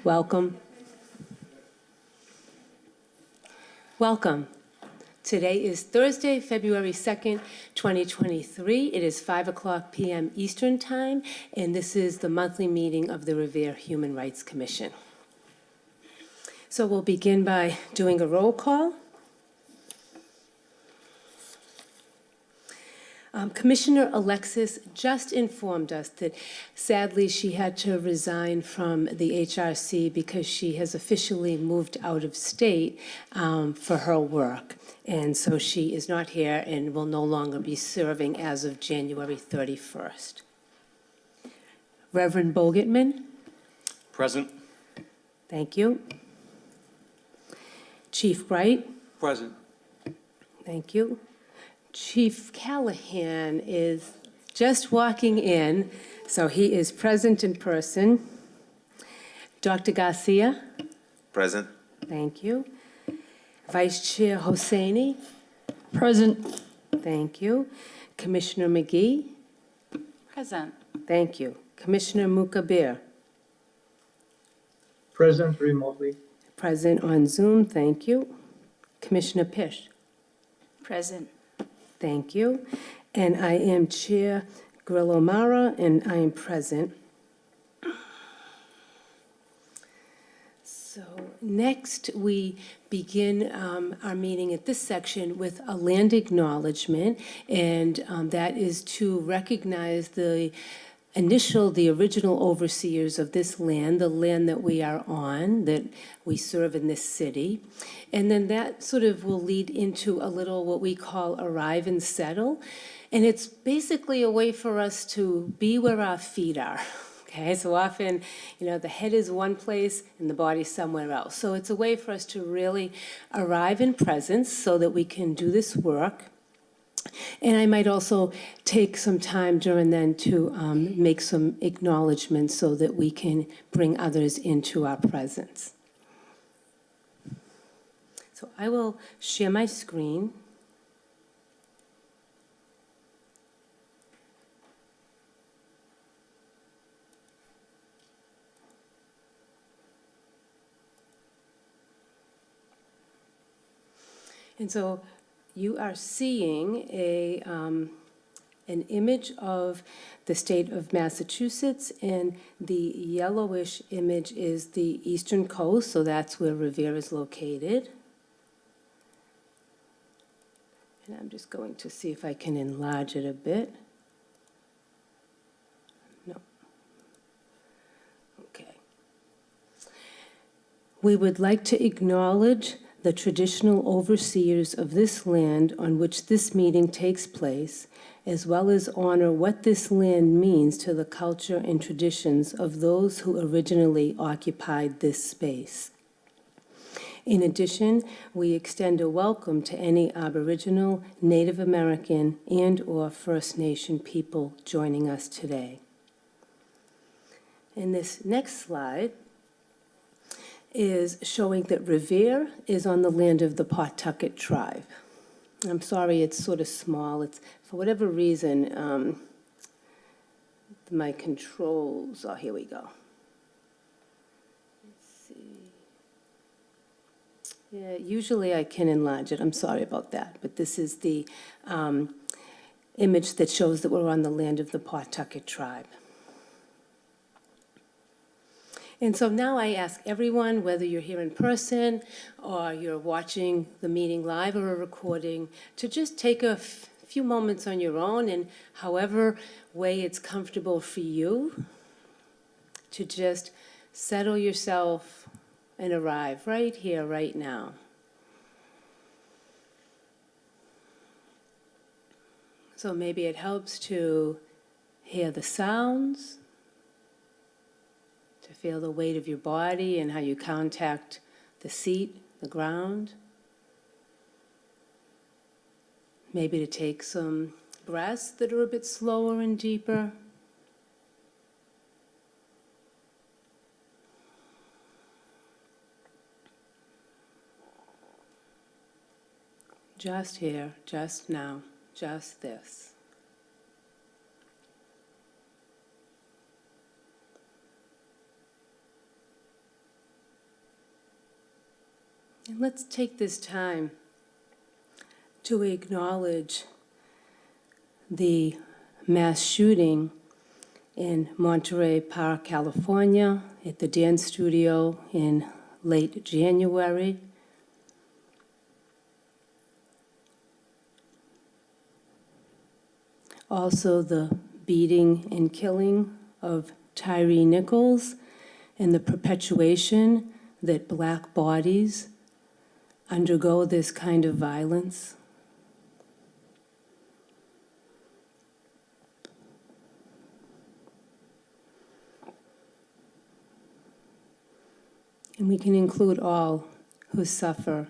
Welcome. Welcome. Today is Thursday, February 2nd, 2023. It is 5:00 p.m. Eastern Time, and this is the monthly meeting of the Revere Human Rights Commission. So we'll begin by doing a roll call. Commissioner Alexis just informed us that sadly she had to resign from the HRC because she has officially moved out of state for her work. And so she is not here and will no longer be serving as of January 31st. Reverend Bogetman? Present. Thank you. Chief Bright? Present. Thank you. Chief Callahan is just walking in, so he is present in person. Dr. Garcia? Present. Thank you. Vice Chair Hosseini? Present. Thank you. Commissioner McGee? Present. Thank you. Commissioner Mukabir? Present remotely. Present on Zoom, thank you. Commissioner Pish? Present. Thank you. And I am Chair Grillo-Mara, and I am present. So next, we begin our meeting at this section with a land acknowledgement, and that is to recognize the original overseers of this land, the land that we are on, that we serve in this city. And then that sort of will lead into a little what we call arrive and settle. And it's basically a way for us to be where our feet are. Okay, so often, the head is one place and the body somewhere else. So it's a way for us to really arrive in presence so that we can do this work. And I might also take some time during then to make some acknowledgments so that we can bring others into our presence. So I will share my screen. And so you are seeing an image of the state of Massachusetts, and the yellowish image is the eastern coast, so that's where Revere is located. And I'm just going to see if I can enlarge it a bit. No. Okay. We would like to acknowledge the traditional overseers of this land on which this meeting takes place, as well as honor what this land means to the culture and traditions of those who originally occupied this space. In addition, we extend a welcome to any Aboriginal, Native American, and/or First Nation people joining us today. In this next slide is showing that Revere is on the land of the Pawtucket tribe. I'm sorry, it's sort of small. It's, for whatever reason, my controls, oh, here we go. Let's see. Yeah, usually I can enlarge it. I'm sorry about that. But this is the image that shows that we're on the land of the Pawtucket tribe. And so now I ask everyone, whether you're here in person or you're watching the meeting live or a recording, to just take a few moments on your own, and however way it's comfortable for you, to just settle yourself and arrive right here, right now. So maybe it helps to hear the sounds, to feel the weight of your body and how you contact the seat, the ground. Maybe to take some breaths that are a bit slower and deeper. Just here, just now, just this. And let's take this time to acknowledge the mass shooting in Monterey Park, California, at the dance studio in late January. Also, the beating and killing of Tyree Nichols and the perpetuation that Black bodies undergo this kind of violence. And we can include all who suffer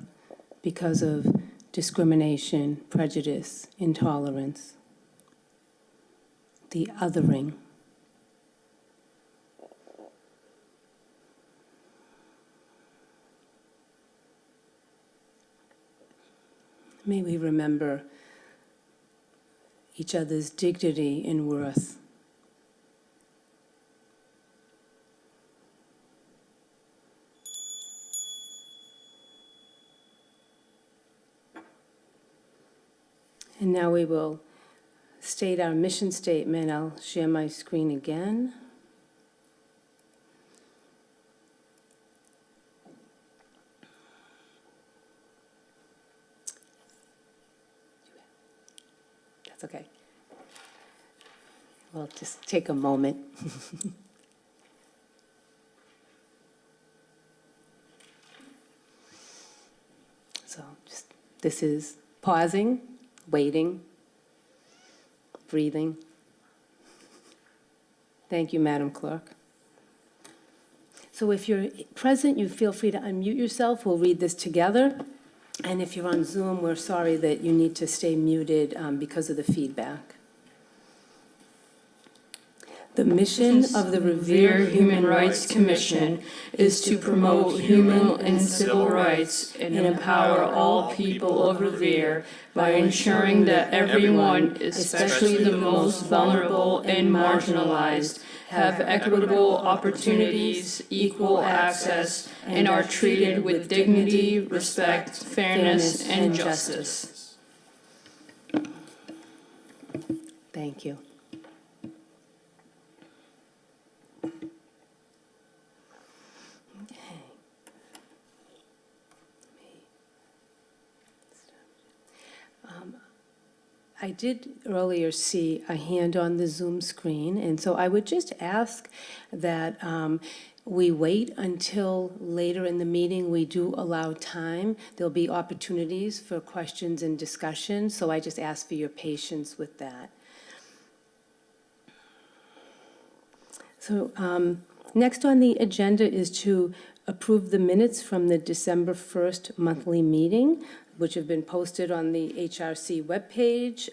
because of discrimination, prejudice, intolerance, the othering. May we remember each other's dignity and worth. And now we will state our mission statement. I'll share my screen again. That's okay. We'll just take a moment. So just, this is pausing, waiting, breathing. Thank you, Madam Clerk. So if you're present, you feel free to unmute yourself. We'll read this together. And if you're on Zoom, we're sorry that you need to stay muted because of the feedback. The mission of the Revere Human Rights Commission is to promote human and civil rights and empower all people of Revere by ensuring that everyone, especially the most vulnerable and marginalized, have equitable opportunities, equal access, and are treated with dignity, respect, fairness, and justice. Thank you. I did earlier see a hand on the Zoom screen, and so I would just ask that we wait until later in the meeting. We do allow time. There'll be opportunities for questions and discussion, so I just ask for your patience with that. So next on the agenda is to approve the minutes from the December 1st monthly meeting, which have been posted on the HRC webpage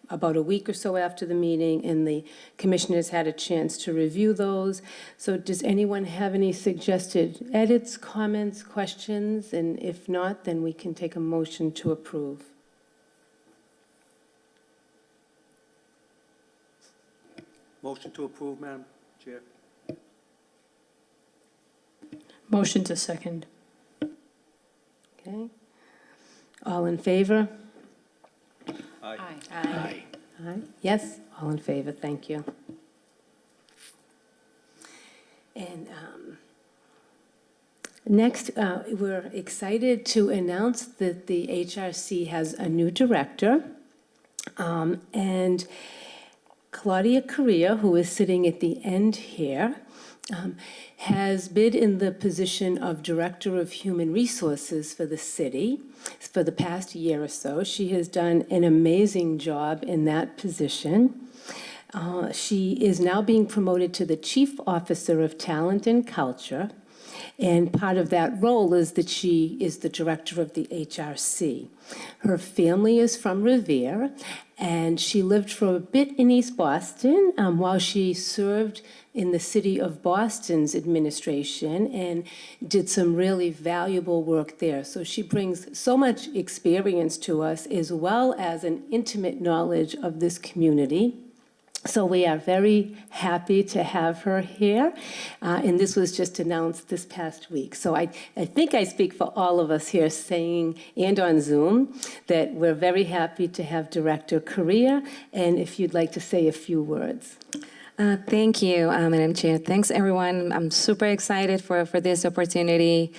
about a week or so after the meeting, and the commissioners had a chance to review those. So does anyone have any suggested edits, comments, questions? And if not, then we can take a motion to approve. Motion to approve, Madam Chair. Motion to second. Okay. All in favor? Aye. Aye. Aye. Yes, all in favor, thank you. And next, we're excited to announce that the HRC has a new director. And Claudia Correa, who is sitting at the end here, has been in the position of Director of Human Resources for the city for the past year or so. She has done an amazing job in that position. She is now being promoted to the Chief Officer of Talent and Culture, and part of that role is that she is the director of the HRC. Her family is from Revere, and she lived for a bit in East Boston while she served in the city of Boston's administration and did some really valuable work there. So she brings so much experience to us, as well as an intimate knowledge of this community. So we are very happy to have her here, and this was just announced this past week. So I think I speak for all of us here saying, and on Zoom, that we're very happy to have Director Correa, and if you'd like to say a few words. Thank you, Madam Chair. Thanks, everyone. I'm super excited for this opportunity.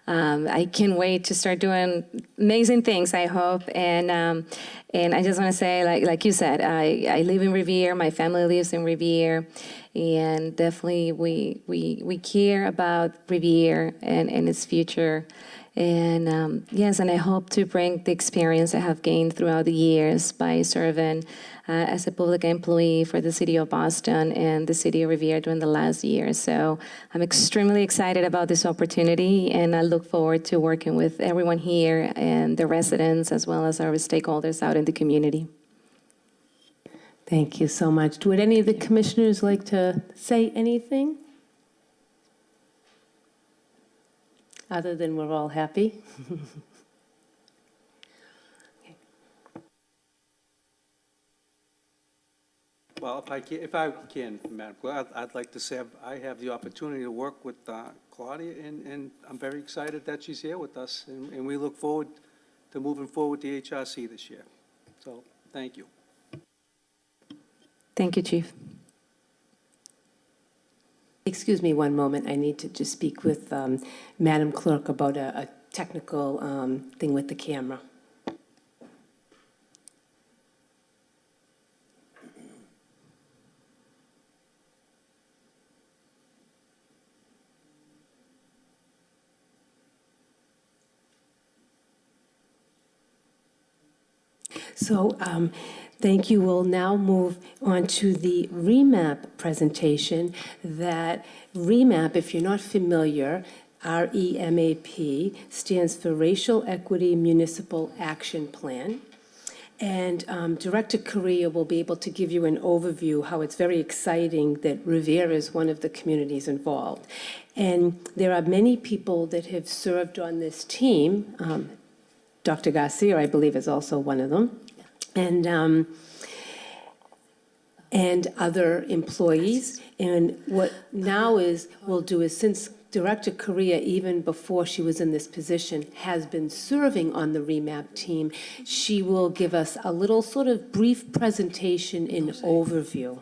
I can't wait to start doing amazing things, I hope. And I just want to say, like you said, I live in Revere. My family lives in Revere. And definitely we care about Revere and its future. And yes, and I hope to bring the experience I have gained throughout the years by serving as a public employee for the city of Boston and the city of Revere during the last year. So I'm extremely excited about this opportunity, and I look forward to working with everyone here and the residents as well as our stakeholders out in the community. Thank you so much. Would any of the commissioners like to say anything? Other than we're all happy? Well, if I can, Madam Clerk, I'd like to say I have the opportunity to work with Claudia, and I'm very excited that she's here with us, and we look forward to moving forward with the HRC this year. So, thank you. Thank you, Chief. Excuse me one moment. I need to just speak with Madam Clerk about a technical thing with the camera. So thank you. We'll now move on to the REMAP presentation. That REMAP, if you're not familiar, REMAP stands for Racial Equity Municipal Action Plan. And Director Correa will be able to give you an overview how it's very exciting that Revere is one of the communities involved. And there are many people that have served on this team. Dr. Garcia, I believe, is also one of them. And other employees. And what now we'll do is, since Director Correa, even before she was in this position, has been serving on the REMAP team, she will give us a little sort of brief presentation in overview.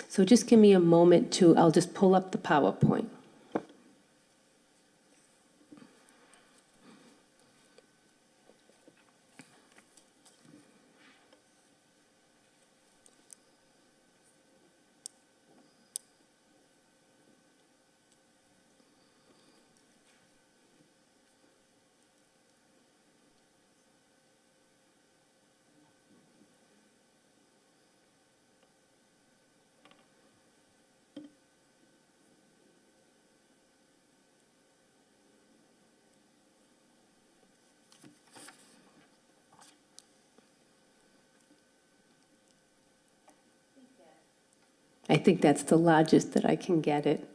So just give me a moment I'll just pull up the PowerPoint. I think that's the largest that I can get it.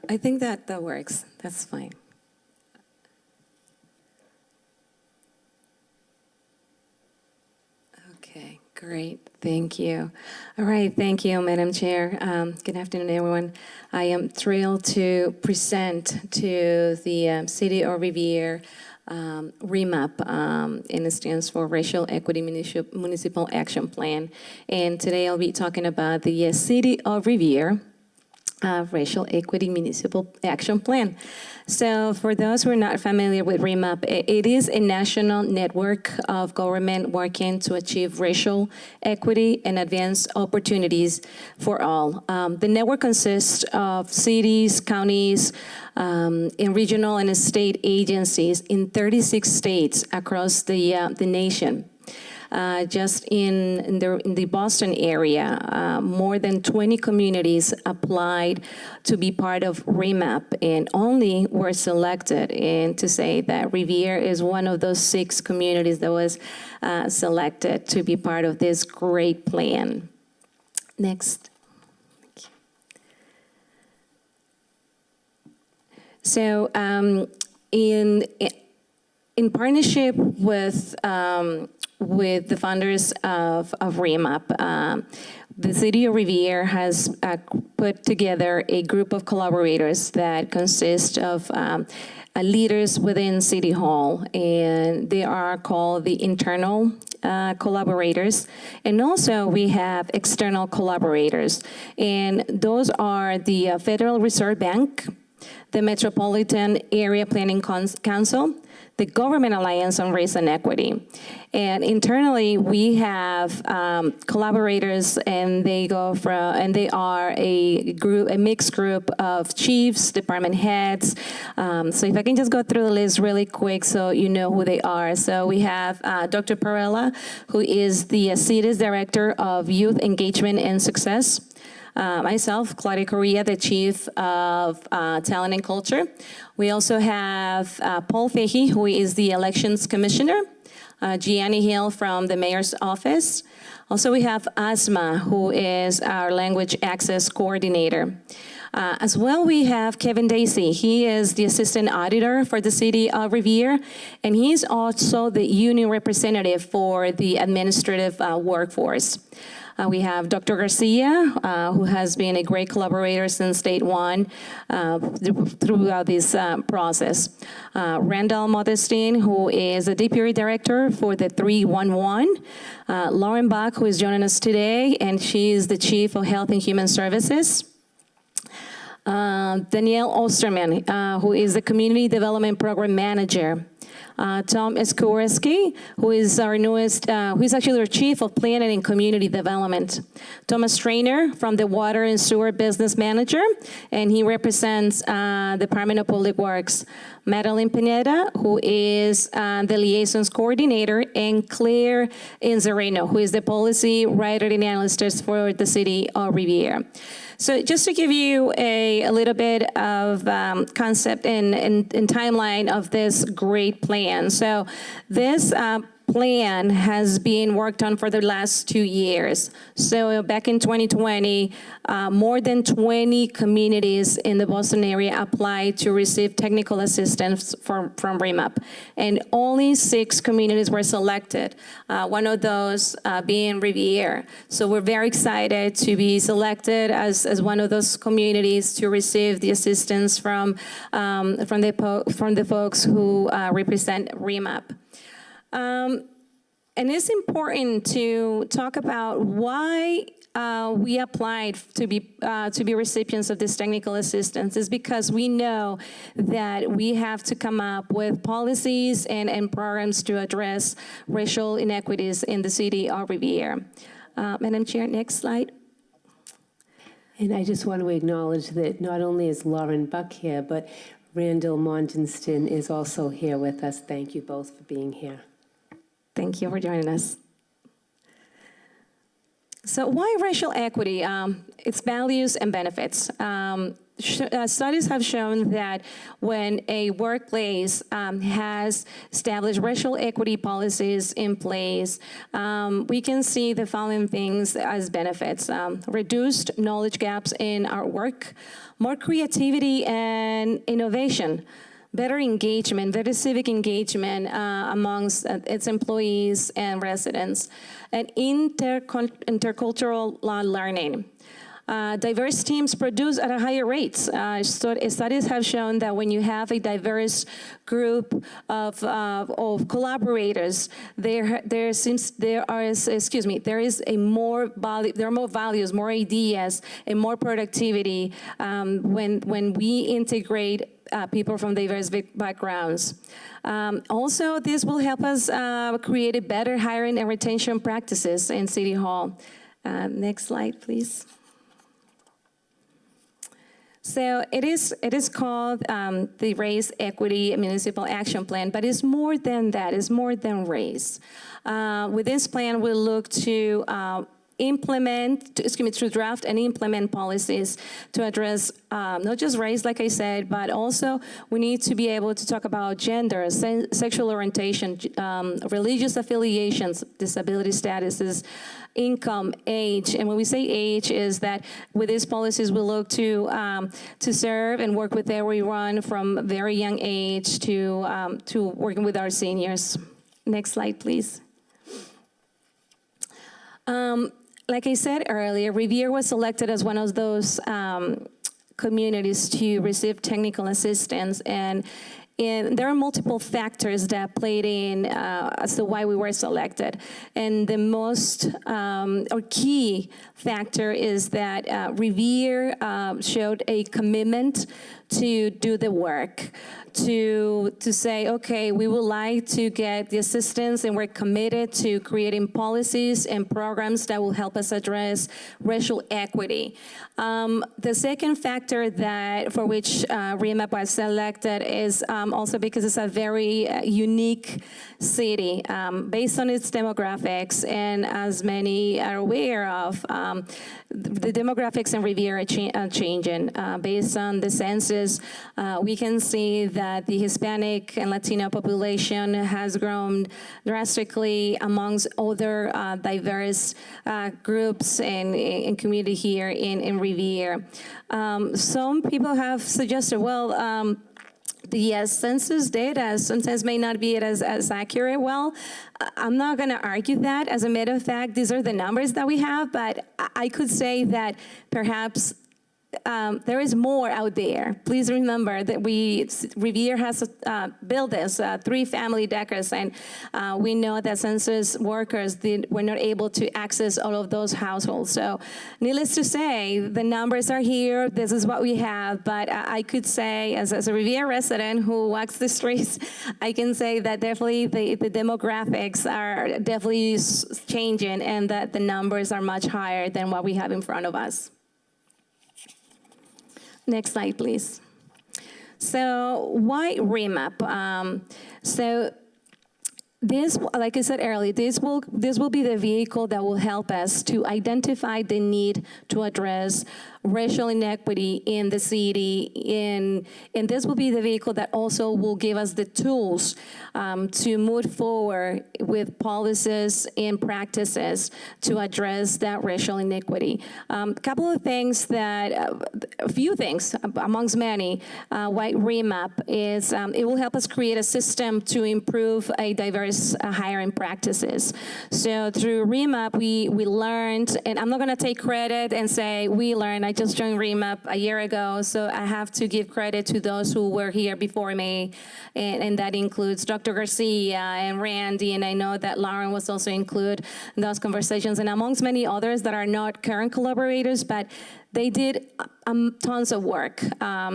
I think that works. That's fine. Okay, great. Thank you. All right, thank you, Madam Chair. Good afternoon, everyone. I am thrilled to present to the City of Revere REMAP, and it stands for Racial Equity Municipal Action Plan. And today I'll be talking about the City of Revere Racial Equity Municipal Action Plan. So for those who are not familiar with REMAP, it is a national network of government working to achieve racial equity and advance opportunities for all. The network consists of cities, counties, and regional and state agencies in 36 states across the nation. Just in the Boston area, more than 20 communities applied to be part of REMAP, and only were selected. And to say that Revere is one of those 6 communities that was selected to be part of this great plan. Next. Thank you. So in partnership with with the founders of REMAP. The City of Revere has put together a group of collaborators that consist of leaders within City Hall, and they are called the internal collaborators. And also we have external collaborators, and those are the Federal Reserve Bank, the Metropolitan Area Planning Council, the Government Alliance on Race and Equity. And internally, we have collaborators, and they are a mixed group of chiefs, department heads. So if I can just go through the list really quick so you know who they are. So we have Dr. Perella, who is the city's Director of Youth Engagement and Success. Myself, Claudia Correa, the Chief of Talent and Culture. We also have Paul Fahey, who is the Elections Commissioner. Gianni Hill from the Mayor's Office. Also, we have Asma, who is our Language Access Coordinator. As well, we have Kevin Dacey. He is the Assistant Auditor for the City of Revere, and he's also the union representative for the administrative workforce. We have Dr. Garcia, who has been a great collaborator since day one throughout this process. Randall Modestine, who is the Deputy Director for the 311. Lauren Bach, who is joining us today, and she is the Chief of Health and Human Services. Danielle Osterman, who is the Community Development Program Manager. Tom Skoreski, who is our newest, who is actually our Chief of Planning and Community Development. Thomas Trainer from the Water and Sewer Business Manager, and he represents Department of Public Works. Madeline Pineda, who is the Liaisons Coordinator, and Claire Inzareno, who is the Policy Writer and Analyst for the City of Revere. So just to give you a little bit of concept and timeline of this great plan. So this plan has been worked on for the last 2 years. So back in 2020, more than 20 communities in the Boston area applied to receive technical assistance from REMAP, and only 6 communities were selected, one of those being Revere. So we're very excited to be selected as one of those communities to receive the assistance from the folks who represent REMAP. And it's important to talk about why we applied to be recipients of this technical assistance. Is because we know that we have to come up with policies and programs to address racial inequities in the City of Revere. Madam Chair, next slide. And I just want to acknowledge that not only is Lauren Buck here, but Randall Mondenston is also here with us. Thank you both for being here. Thank you for joining us. So why racial equity? Its values and benefits. Studies have shown that when a workplace has established racial equity policies in place, we can see the following things as benefits. Reduced knowledge gaps in our work, more creativity and innovation, better engagement, better civic engagement amongst its employees and residents, and intercultural learning. Diverse teams produce at a higher rate. Studies have shown that when you have a diverse group of collaborators, there are more values, more ideas, and more productivity when we integrate people from diverse backgrounds. Also, this will help us create a better hiring and retention practices in City Hall. Next slide, please. So it is called the Race Equity Municipal Action Plan, but it's more than that. It's more than race. With this plan, we'll look to to draft and implement policies to address not just race, like I said, but also we need to be able to talk about gender, sexual orientation, religious affiliations, disability statuses, income, age. And when we say age, is that with these policies we look to serve and work with everyone from very young age to working with our seniors. Next slide, please. Like I said earlier, Revere was selected as one of those communities to receive technical assistance, and there are multiple factors that played in as to why we were selected. And the most or key factor is that Revere showed a commitment to do the work, to say, okay, we would like to get the assistance, and we're committed to creating policies and programs that will help us address racial equity. The second factor that for which REMAP was selected is also because it's a very unique city based on its demographics, and as many are aware of, the demographics in Revere are changing. Based on the census, we can see that the Hispanic and Latino population has grown drastically amongst other diverse groups and community here in Revere. Some people have suggested, well, the census data sometimes may not be as accurate. Well, I'm not going to argue that. As a matter of fact, these are the numbers that we have, but I could say that perhaps there is more out there. Please remember that Revere has built this 3-family deckers, and we know that census workers were not able to access all of those households. So needless to say, the numbers are here. This is what we have. But I could say, as a Revere resident who walks the streets, I can say that definitely the demographics are definitely changing, and that the numbers are much higher than what we have in front of us. Next slide, please. So why REMAP? So this, like I said earlier, this will be the vehicle that will help us to identify the need to address racial inequity in the city, and this will be the vehicle that also will give us the tools to move forward with policies and practices to address that racial inequity. A couple of things a few things amongst many, why REMAP is, it will help us create a system to improve a diverse hiring practices. So through REMAP, we learned, and I'm not gonna take credit and say we learned, I just joined REMAP a year ago, so I have to give credit to those who were here before me, and that includes Dr. Garcia and Randy, and I know that Lauren was also included in those conversations, and amongst many others that are not current collaborators, but they did tons of work,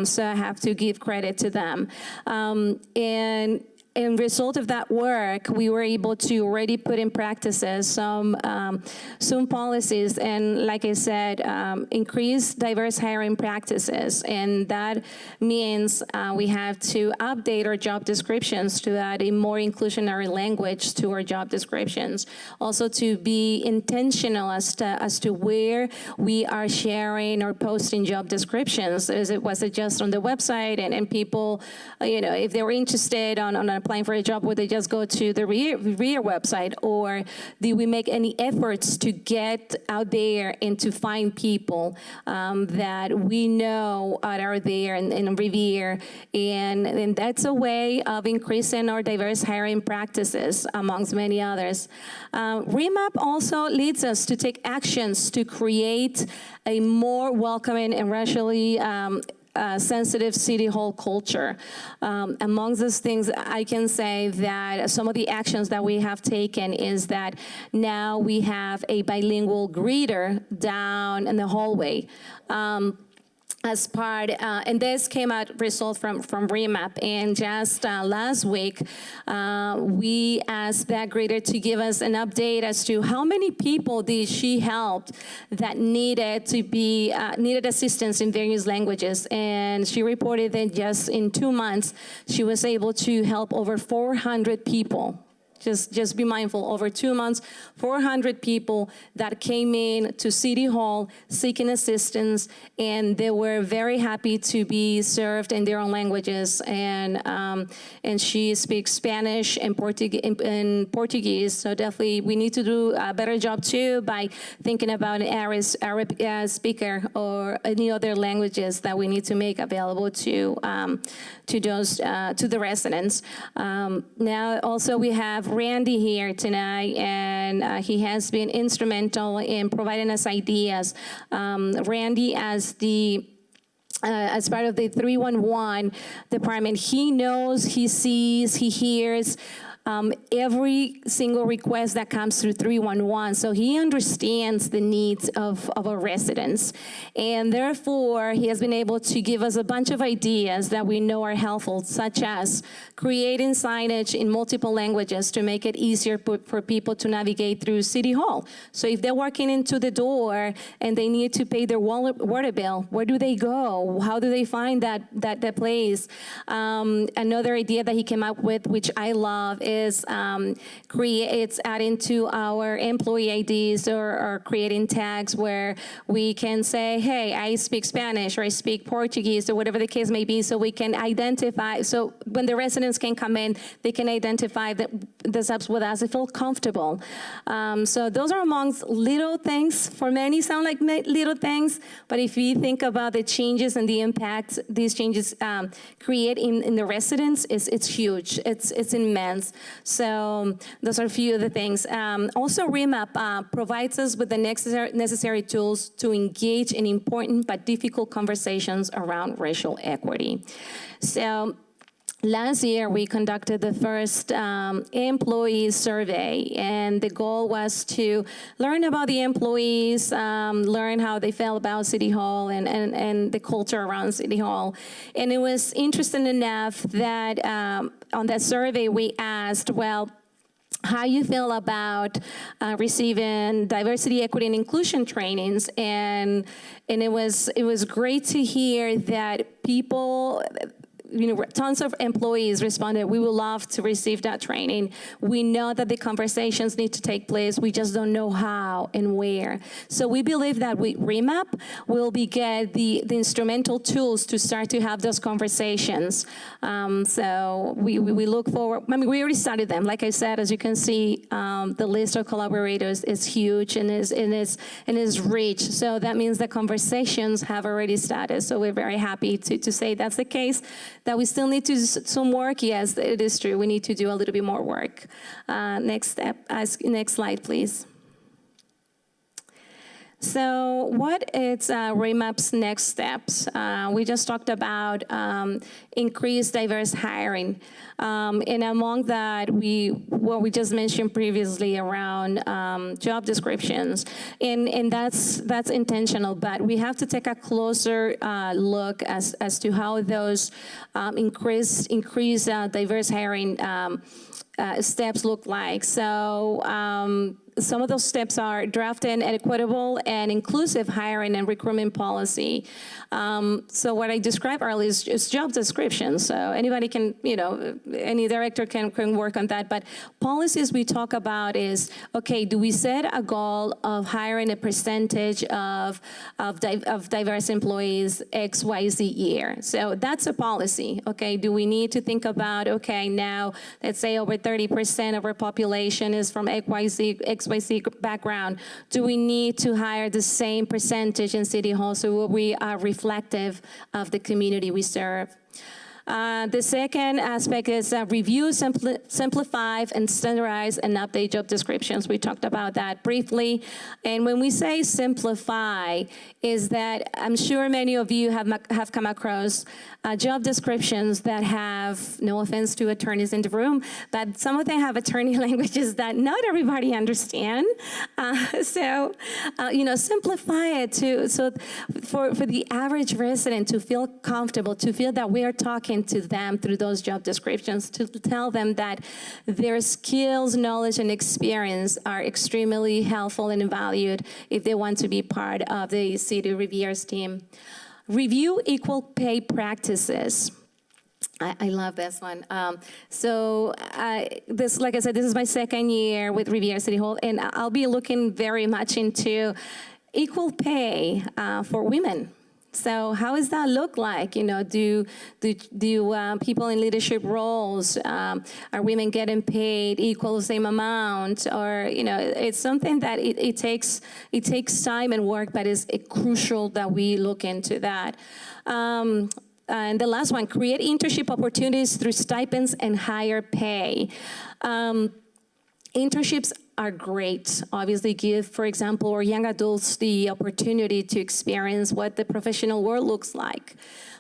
so I have to give credit to them. And in result of that work, we were able to already put in practices some policies, and like I said, increase diverse hiring practices. And that means we have to update our job descriptions to add a more inclusionary language to our job descriptions. Also to be intentional as to where we are sharing or posting job descriptions. Was it just on the website, and people, if they were interested on applying for a job, would they just go to the Revere website, or do we make any efforts to get out there and to find people that we know are there in Revere, and that's a way of increasing our diverse hiring practices amongst many others. REMAP also leads us to take actions to create a more welcoming and racially sensitive city hall culture. Amongst those things, I can say that some of the actions that we have taken is that now we have a bilingual greeter down in the hallway. As part, and this came out result from REMAP, and just last week, we asked that greeter to give us an update as to how many people did she help that needed assistance in various languages, and she reported that just in 2 months, she was able to help over 400 people. Just be mindful, over 2 months, 400 people that came in to City Hall seeking assistance, and they were very happy to be served in their own languages. And she speaks Spanish and Portuguese, so definitely we need to do a better job too by thinking about an Arab speaker or any other languages that we need to make available to the residents. Now also we have have Randy here tonight, and he has been instrumental in providing us ideas. Randy, as part of the 311 department, he knows, he sees, he hears every single request that comes through 311. So he understands the needs of our residents. And therefore, he has been able to give us a bunch of ideas that we know are helpful, such as creating signage in multiple languages to make it easier for people to navigate through City Hall. So if they're walking into the door and they need to pay their water bill, where do they go? How do they find that place? Another idea that he came up with, which I love, is it's adding to our employee IDs or creating tags where we can say, hey, I speak Spanish or I speak Portuguese or whatever the case may be, so we can identify. So when the residents can come in, they can identify themselves with us. They feel comfortable. So those are amongst little things. For many sound like little things, but if you think about the changes and the impact these changes create in the residents, it's huge. It's immense. So those are a few of the things. Also, REMAP provides us with the necessary tools to engage in important but difficult conversations around racial equity. So last year, we conducted the first employee survey, and the goal was to learn about the employees, learn how they felt about City Hall and the culture around City Hall. And it was interesting enough that on that survey, we asked, well, how you feel about receiving diversity, equity, and inclusion trainings, and it was great to hear that people, tons of employees responded, we would love to receive that training. We know that the conversations need to take place. We just don't know how and where. So we believe that with REMAP, we'll get the instrumental tools to start to have those conversations. So we look forward. I mean, we already started them. Like I said, as you can see, the list of collaborators is huge and is rich. So that means the conversations have already started. So we're very happy to say that's the case. That we still need to do some work, yes, it is true. We need to do a little bit more work. Next slide, please. So what is REMAP's next steps? We just talked about increased diverse hiring. And among that, what we just mentioned previously around job descriptions. And that's intentional, but we have to take a closer look as to how those increased diverse hiring steps look like. So some of those steps are drafting an equitable and inclusive hiring and recruitment policy. So what I described earlier is job descriptions. So anybody can, any director can work on that. But policies we talk about is, okay, do we set a goal of hiring a percentage of diverse employees X, Y, Z year? So that's a policy, okay? Do we need to think about, okay, now let's say over 30% of our population is from XYZ background. Do we need to hire the same percentage in City Hall so we are reflective of the community we serve? The second aspect is review, simplify, and standardize and update job descriptions. We talked about that briefly. And when we say simplify, is that I'm sure many of you have come across job descriptions that have, no offense to attorneys in the room, but some of them have attorney languages that not everybody understand. So simplify it for the average resident to feel comfortable, to feel that we are talking to them through those job descriptions, to tell them that their skills, knowledge, and experience are extremely helpful and valued if they want to be part of the City Reviews team. Review equal pay practices. I love this one. Like I said, this is my second year with Riviera City Hall, and I'll be looking very much into equal pay for women. So how does that look like? Do people in leadership roles, are women getting paid equal the same amount? Or, it's something that it takes time and work, but it's crucial that we look into that. And the last one, create internship opportunities through stipends and higher pay. Internships are great. Obviously, give, for example, our young adults the opportunity to experience what the professional world looks like.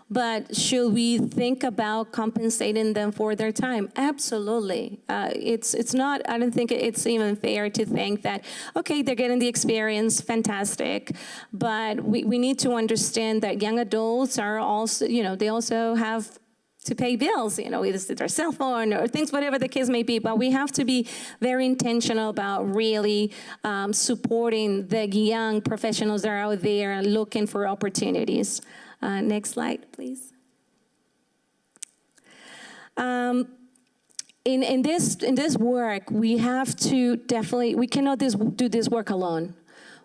But should we think about compensating them for their time? Absolutely. It's not, I don't think it's even fair to think that, okay, they're getting the experience, fantastic. But we need to understand that young adults are also, they also have to pay bills, either their cell phone or things, whatever the case may be. But we have to be very intentional about really supporting the young professionals that are out there looking for opportunities. Next slide, please. In this work, we have to definitely, we cannot do this work alone.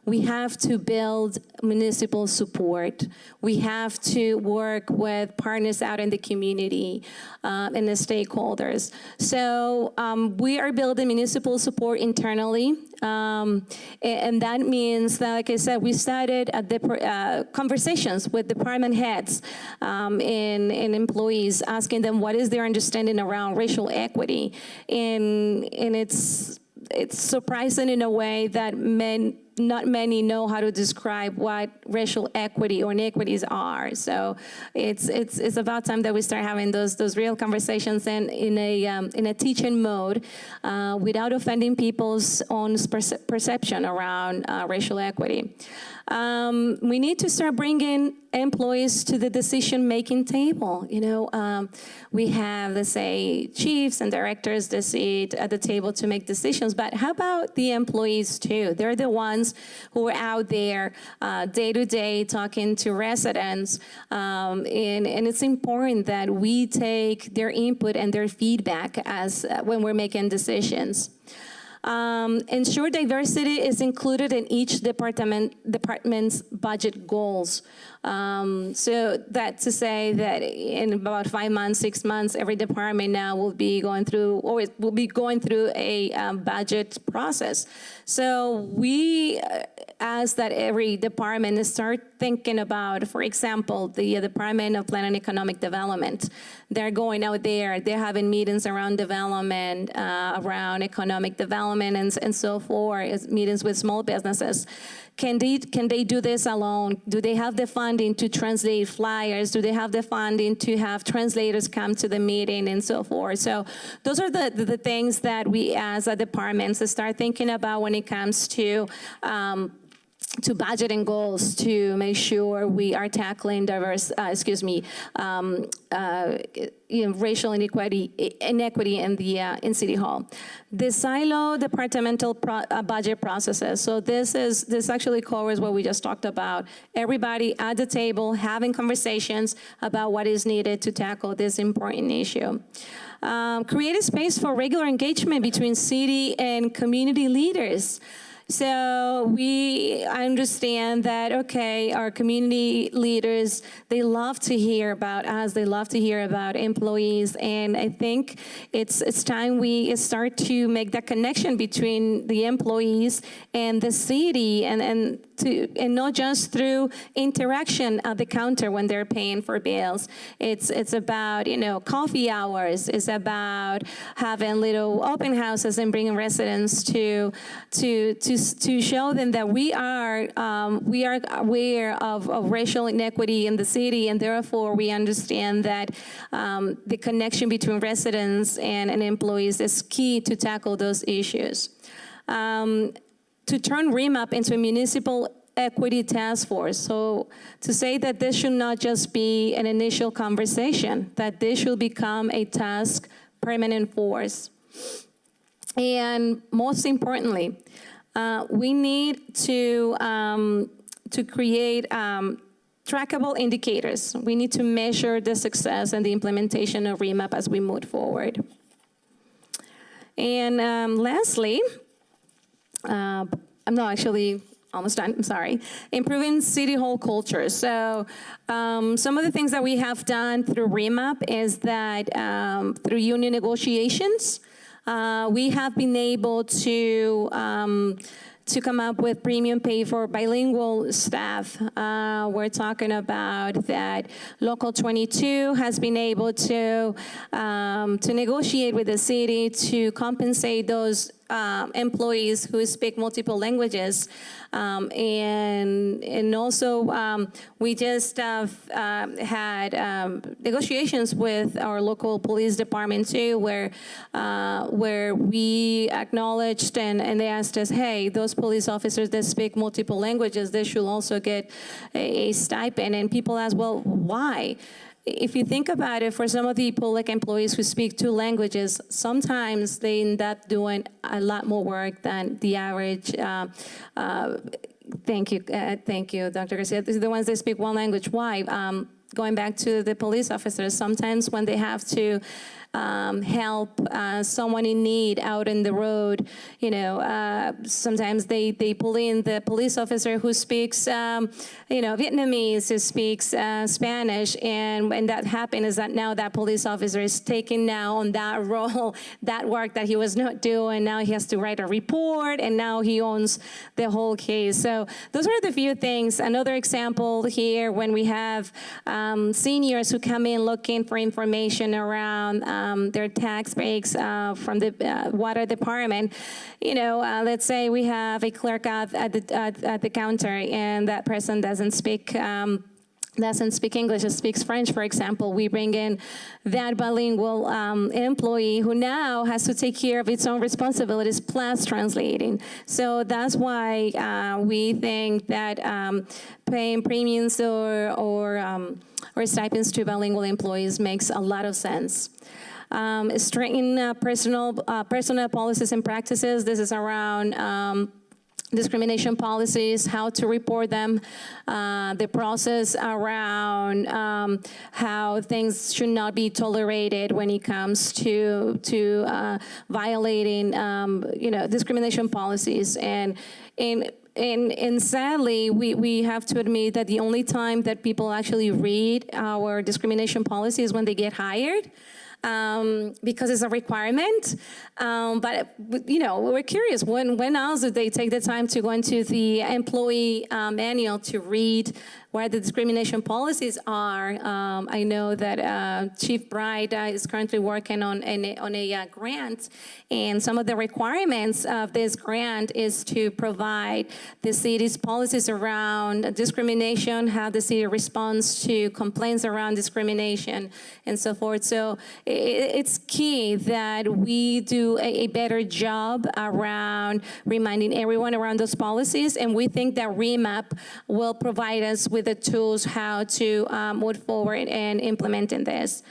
We have to build municipal support. We have to work with partners out in the community and the stakeholders. So we are building municipal support internally. And that means that, like I said, we started conversations with department heads and employees, asking them what is their understanding around racial equity. And it's surprising in a way that not many know how to describe what racial equity or inequities are. So it's about time that we start having those real conversations and in a teaching mode without offending people's own perception around racial equity. We need to start bringing employees to the decision-making table. We have, let's say, chiefs and directors that sit at the table to make decisions, but how about the employees too? They're the ones who are out there day to day talking to residents, and it's important that we take their input and their feedback as when we're making decisions. Ensure diversity is included in each department's budget goals. So that's to say that in about 5 months, 6 months, every department now will be going through a budget process. So we ask that every department start thinking about, for example, the Department of Plan and Economic Development. They're going out there, they're having meetings around development, around economic development and so forth, meetings with small businesses. Can they do this alone? Do they have the funding to translate flyers? Do they have the funding to have translators come to the meeting and so forth? So those are the things that we as a department start thinking about when it comes to budgeting goals, to make sure we are tackling racial inequity in City Hall. The silo departmental budget processes. So this actually covers what we just talked about. Everybody at the table having conversations about what is needed to tackle this important issue. Create a space for regular engagement between city and community leaders. So we understand that, okay, our community leaders, they love to hear about us, they love to hear about employees, and I think it's time we start to make that connection between the employees and the city, and not just through interaction at the counter when they're paying for bills. It's about, coffee hours, it's about having little open houses and bringing residents to show them that we are aware of racial inequity in the city, and therefore we understand that the connection between residents and employees is key to tackle those issues. To turn REMAP into a municipal equity task force. So to say that this should not just be an initial conversation, that this should become a task permanent force. And most importantly, we need to create trackable indicators. We need to measure the success and the implementation of REMAP as we move forward. And lastly, I'm not actually almost done, I'm sorry. Improving City Hall culture. So some of the things that we have done through REMAP is that through union negotiations, we have been able to come up with premium pay for bilingual staff. We're talking about that Local 22 has been able to negotiate with the city to compensate those employees who speak multiple languages. And also, we just had negotiations with our local police department too, where we acknowledged and they asked us, hey, those police officers that speak multiple languages, they should also get a stipend. And people ask, well, why? If you think about it, for some of the public employees who speak 2 languages, sometimes they end up doing a lot more work than the average. Thank you, Dr. Garcia. These are the ones that speak 1 language. Why? Going back to the police officers, sometimes when they have to help someone in need out in the road, sometimes they pull in the police officer who speaks, Vietnamese, who speaks Spanish, and when that happens is that now that police officer is taking now on that role, that work that he was not doing, now he has to write a report, and now he owns the whole case. So those are the few things. Another example here, when we have seniors who come in looking for information around their tax breaks from the water department. Let's say we have a clerk at the counter, and that person doesn't speak English, just speaks French, for example. We bring in that bilingual employee who now has to take care of its own responsibilities plus translating. So that's why we think that paying premiums or stipends to bilingual employees makes a lot of sense. Strengthen personal policies and practices. This is around discrimination policies, how to report them, the process around how things should not be tolerated when it comes to violating, discrimination policies. And sadly, we have to admit that the only time that people actually read our discrimination policy is when they get hired. Because it's a requirement. But we're curious, when else did they take the time to go into the employee manual to read where the discrimination policies are? I know that Chief Bright is currently working on a grant, and some of the requirements of this grant is to provide the city's policies around discrimination, how the city responds to complaints around discrimination, and so forth. So it's key that we do a better job around reminding everyone around those policies, and we think that REMAP will provide us with the tools how to move forward and implementing this.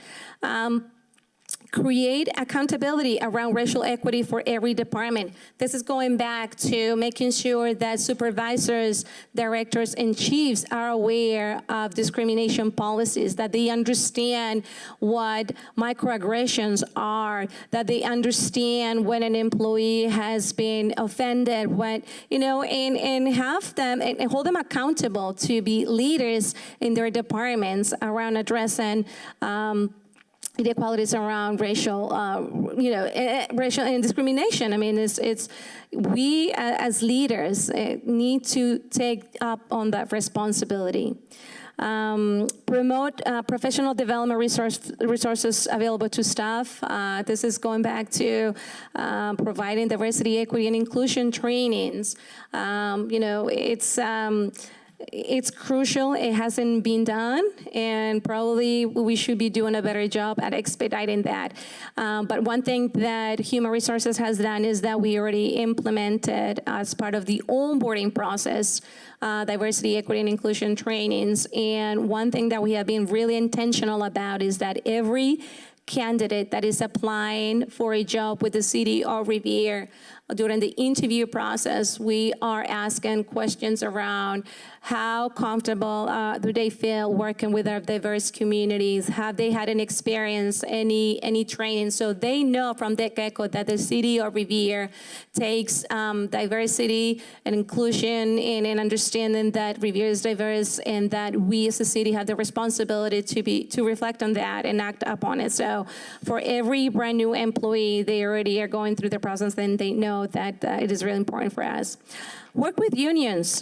Create accountability around racial equity for every department. This is going back to making sure that supervisors, directors, and chiefs are aware of discrimination policies, that they understand what microaggressions are, that they understand when an employee has been offended, and have them and hold them accountable to be leaders in their departments around addressing inequalities around racial and discrimination. I mean, we as leaders need to take up on that responsibility. Promote professional development resources available to staff. This is going back to providing diversity, equity, and inclusion trainings. It's crucial. It hasn't been done, and probably we should be doing a better job at expediting that. But one thing that Human Resources has done is that we already implemented as part of the onboarding process diversity, equity, and inclusion trainings. And one thing that we have been really intentional about is that every candidate that is applying for a job with the city of Revere, during the interview process, we are asking questions around how comfortable do they feel working with our diverse communities? Have they had an experience, any training? So they know from the get-go that the city of Revere takes diversity and inclusion and understanding that Revere is diverse, and that we as a city have the responsibility to reflect on that and act upon it. So for every brand new employee, they already are going through the process, and they know that it is really important for us. Work with unions.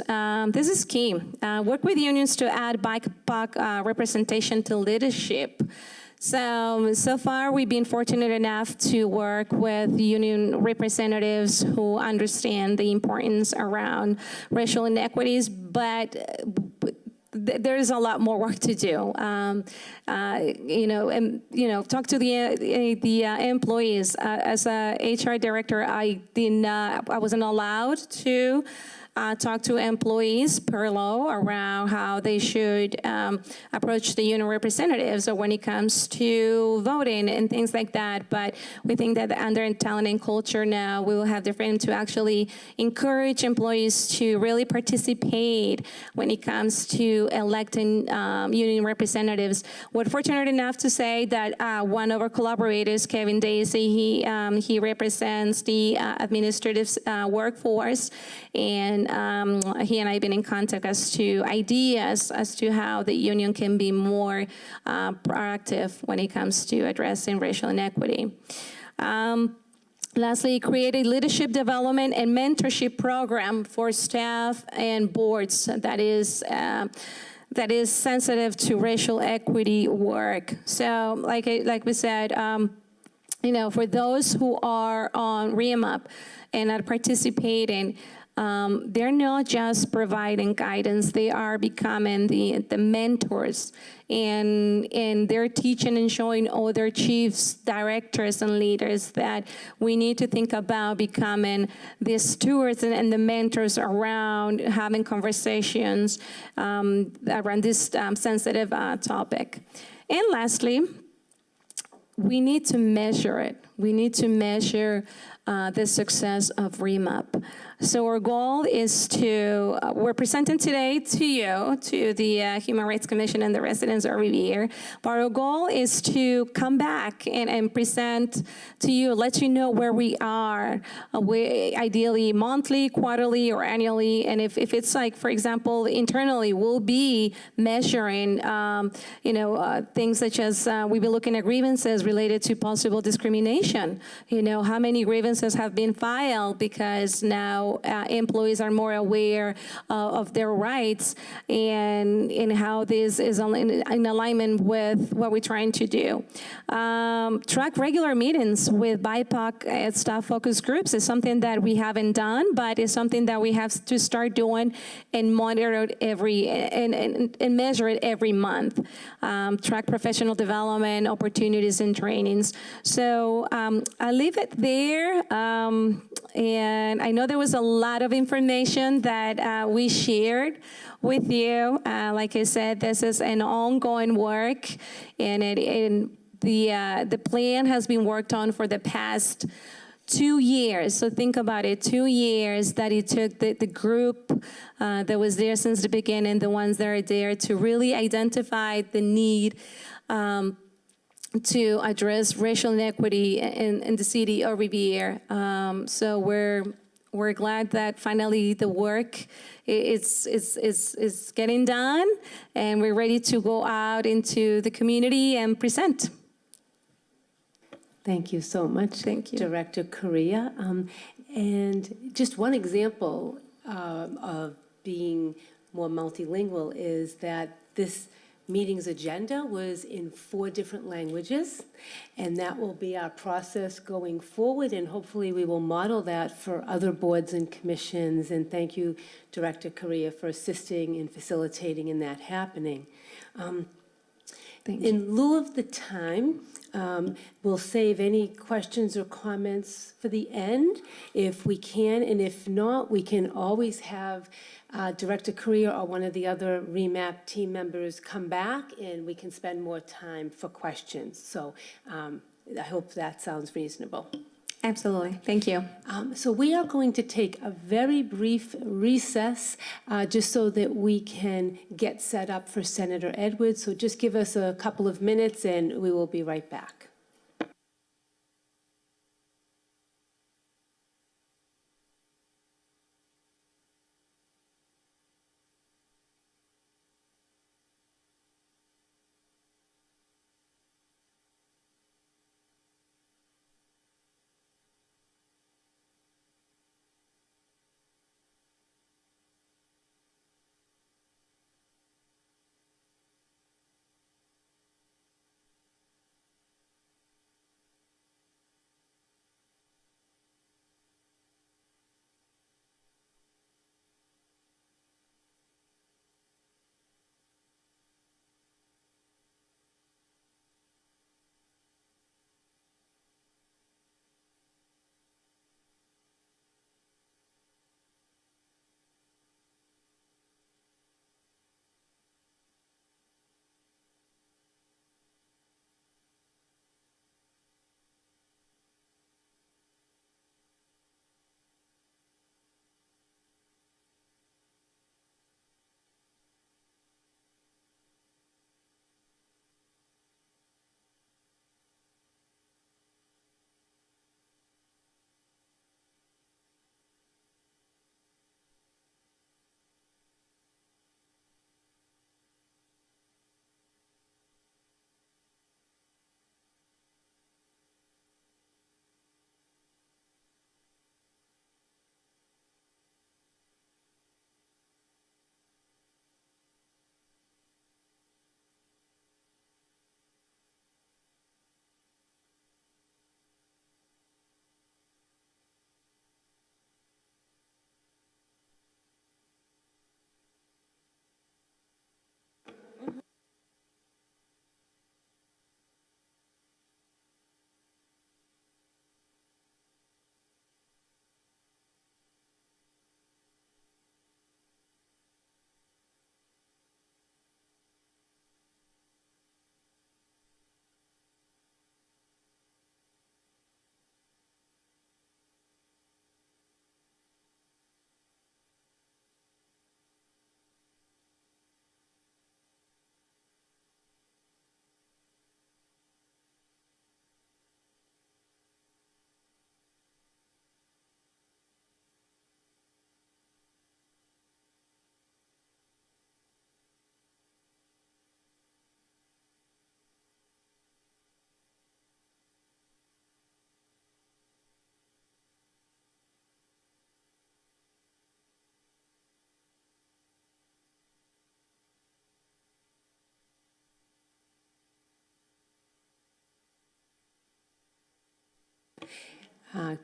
This is key. Work with unions to add BIPOC representation to leadership. So far, we've been fortunate enough to work with union representatives who understand the importance around racial inequities, but there's a lot more work to do. Talk to the employees. As a HR director, I wasn't allowed to talk to employees per law around how they should approach the union representatives or when it comes to voting and things like that. But we think that under talent and culture now, we will have the freedom to actually encourage employees to really participate when it comes to electing union representatives. We're fortunate enough to say that one of our collaborators, Kevin Daisy, he represents the administrative workforce, and he and I have been in contact as to ideas as to how the union can be more proactive when it comes to addressing racial inequity. Lastly, create a leadership development and mentorship program for staff and boards that is sensitive to racial equity work. So, like we said, for those who are on REMUP and are participating, they're not just providing guidance, they are becoming the mentors, and they're teaching and showing other chiefs, directors, and leaders that we need to think about becoming the stewards and the mentors around having conversations around this sensitive topic. And lastly, we need to measure it. We need to measure the success of REMUP. So our goal is to, we're presenting today to you, to the Human Rights Commission and the residents of Revere, but our goal is to come back and present to you, let you know where we are, ideally monthly, quarterly, or annually, and if it's like, for example, internally, we'll be measuring, things such as, we've been looking at grievances related to possible discrimination, how many grievances have been filed because now employees are more aware of their rights and how this is in alignment with what we're trying to do. Track regular meetings with BIPOC staff focus groups is something that we haven't done, but it's something that we have to start doing and monitor it and measure it every month. Track professional development, opportunities, and trainings. So I'll leave it there. And I know there was a lot of information that we shared with you. Like I said, this is an ongoing work, and the plan has been worked on for the past 2 years. So think about it, 2 years that it took the group that was there since the beginning, the ones that are there, to really identify the need to address racial inequity in the city of Revere. So we're glad that finally the work is getting done, and we're ready to go out into the community and present. Thank you so much. Thank you. Director Correa. And just one example of being more multilingual is that this meeting's agenda was in 4 different languages, and that will be our process going forward, and hopefully we will model that for other boards and commissions. And thank you, Director Correa, for assisting and facilitating in that happening. Thank you. In lieu of the time, we'll save any questions or comments for the end if we can, and if not, we can always have Director Correa or one of the other REMAP team members come back, and we can spend more time for questions. So I hope that sounds reasonable. Absolutely. Thank you. So we are going to take a very brief recess just so that we can get set up for Senator Edwards. So just give us a couple of minutes and we will be right back.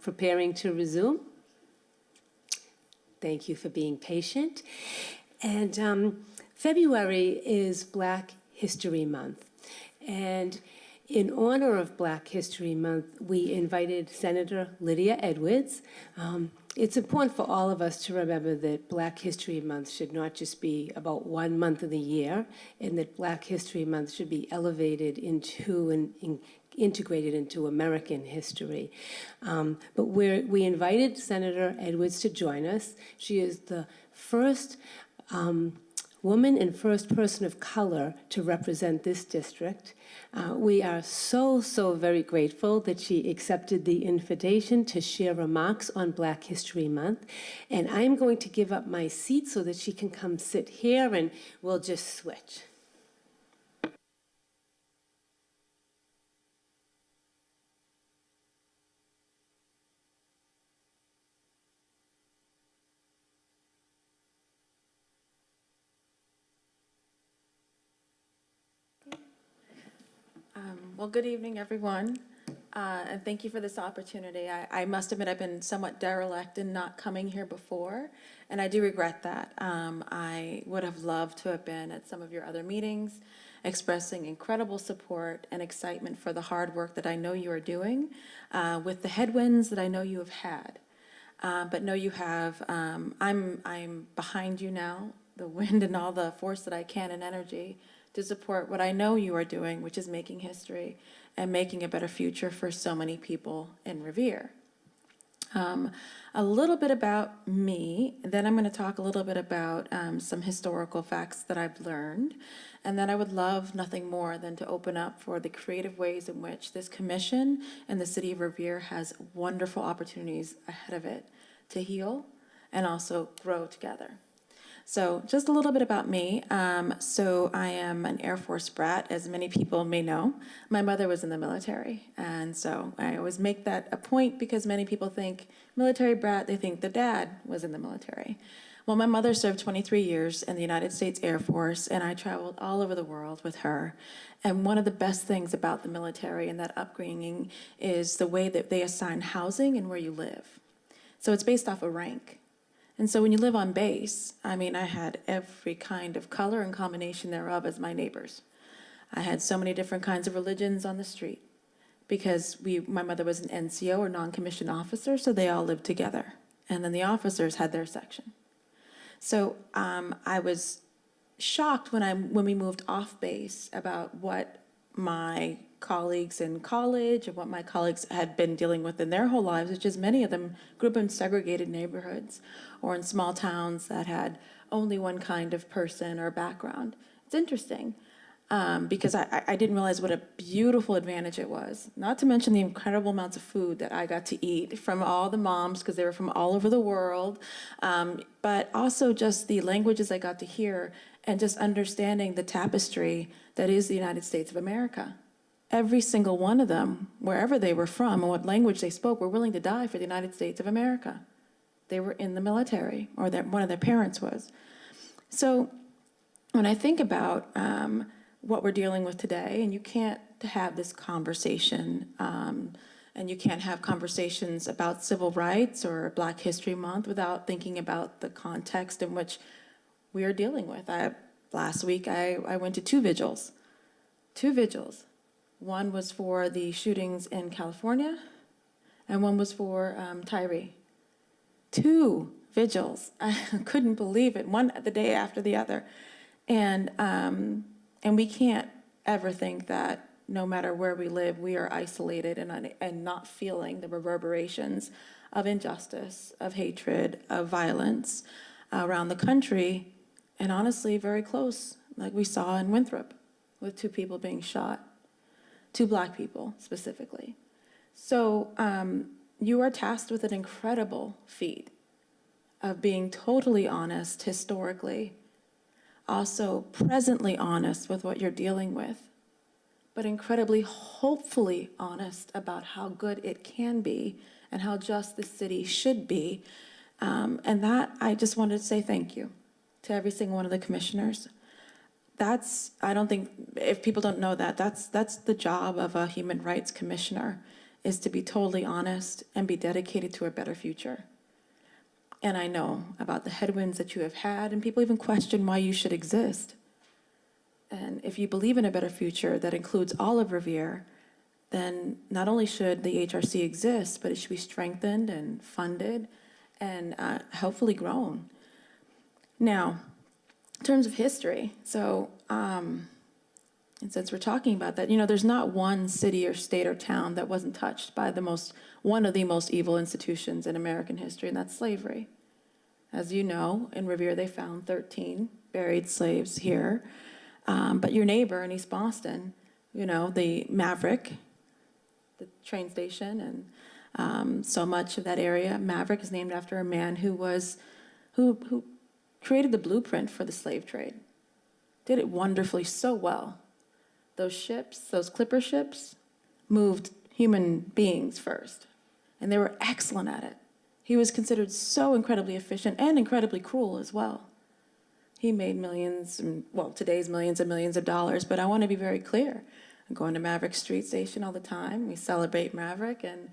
preparing to resume. Thank you for being patient. And February is Black History Month. And in honor of Black History Month, we invited Senator Lydia Edwards. It's important for all of us to remember that Black History Month should not just be about 1 month of the year, and that Black History Month should be elevated into and integrated into American history. But we invited Senator Edwards to join us. She is the first woman and first person of color to represent this district. We are so very grateful that she accepted the invitation to share remarks on Black History Month. And I'm going to give up my seat so that she can come sit here and we'll just switch. Well, good evening, everyone, and thank you for this opportunity. I must admit I've been somewhat derelict in not coming here before, and I do regret that. I would have loved to have been at some of your other meetings, expressing incredible support and excitement for the hard work that I know you are doing, with the headwinds that I know you have had. But no, you have. I'm behind you now, the wind and all the force that I can and energy to support what I know you are doing, which is making history and making a better future for so many people in Revere. A little bit about me, then I'm going to talk a little bit about some historical facts that I've learned, and then I would love nothing more than to open up for the creative ways in which this commission and the city of Revere has wonderful opportunities ahead of it to heal and also grow together. So just a little bit about me. So I am an Air Force brat, as many people may know. My mother was in the military, and so I always make that a point because many people think military brat, they think the dad was in the military. Well, my mother served 23 years in the United States Air Force, and I traveled all over the world with her. And one of the best things about the military and that upbringing is the way that they assign housing and where you live. So it's based off of rank. And so when you live on base, I mean, I had every kind of color and combination thereof as my neighbors. I had so many different kinds of religions on the street because my mother was an NCO or non-commissioned officer, so they all lived together. And then the officers had their section. So I was shocked when we moved off base about what my colleagues in college and what my colleagues had been dealing with in their whole lives, which is many of them grew up in segregated neighborhoods or in small towns that had only one kind of person or background. It's interesting because I didn't realize what a beautiful advantage it was, not to mention the incredible amounts of food that I got to eat from all the moms because they were from all over the world, but also just the languages I got to hear and just understanding the tapestry that is the United States of America. Every single one of them, wherever they were from and what language they spoke, were willing to die for the United States of America. They were in the military, or one of their parents was. So when I think about what we're dealing with today, and you can't have this conversation, and you can't have conversations about civil rights or Black History Month without thinking about the context in which we are dealing with. Last week, I went to two vigils. One was for the shootings in California, and one was for Tyree. Two vigils. I couldn't believe it, one the day after the other. And we can't ever think that no matter where we live, we are isolated and not feeling the reverberations of injustice, of hatred, of violence around the country, and honestly, very close, like we saw in Winthrop, with two people being shot. 2 Black people, specifically. So you are tasked with an incredible feat of being totally honest historically, also presently honest with what you're dealing with, but incredibly hopefully honest about how good it can be and how just the city should be. And that, I just wanted to say thank you to every single one of the commissioners. I don't think, if people don't know that, that's the job of a human rights commissioner, is to be totally honest and be dedicated to a better future. And I know about the headwinds that you have had, and people even question why you should exist. And if you believe in a better future that includes all of Revere, then not only should the HRC exist, but it should be strengthened and funded and hopefully grown. Now, in terms of history, and since we're talking about that, there's not one city or state or town that wasn't touched by one of the most evil institutions in American history, and that's slavery. As you know, in Revere, they found 13 buried slaves here. But your neighbor in East Boston, the Maverick, the train station, and so much of that area, Maverick is named after a man who created the blueprint for the slave trade. Did it wonderfully, so well. Those ships, those clipper ships, moved human beings first, and they were excellent at it. He was considered so incredibly efficient and incredibly cruel as well. He made millions, today's millions and millions of dollars, but I want to be very clear. I'm going to Maverick Street Station all the time. We celebrate Maverick, and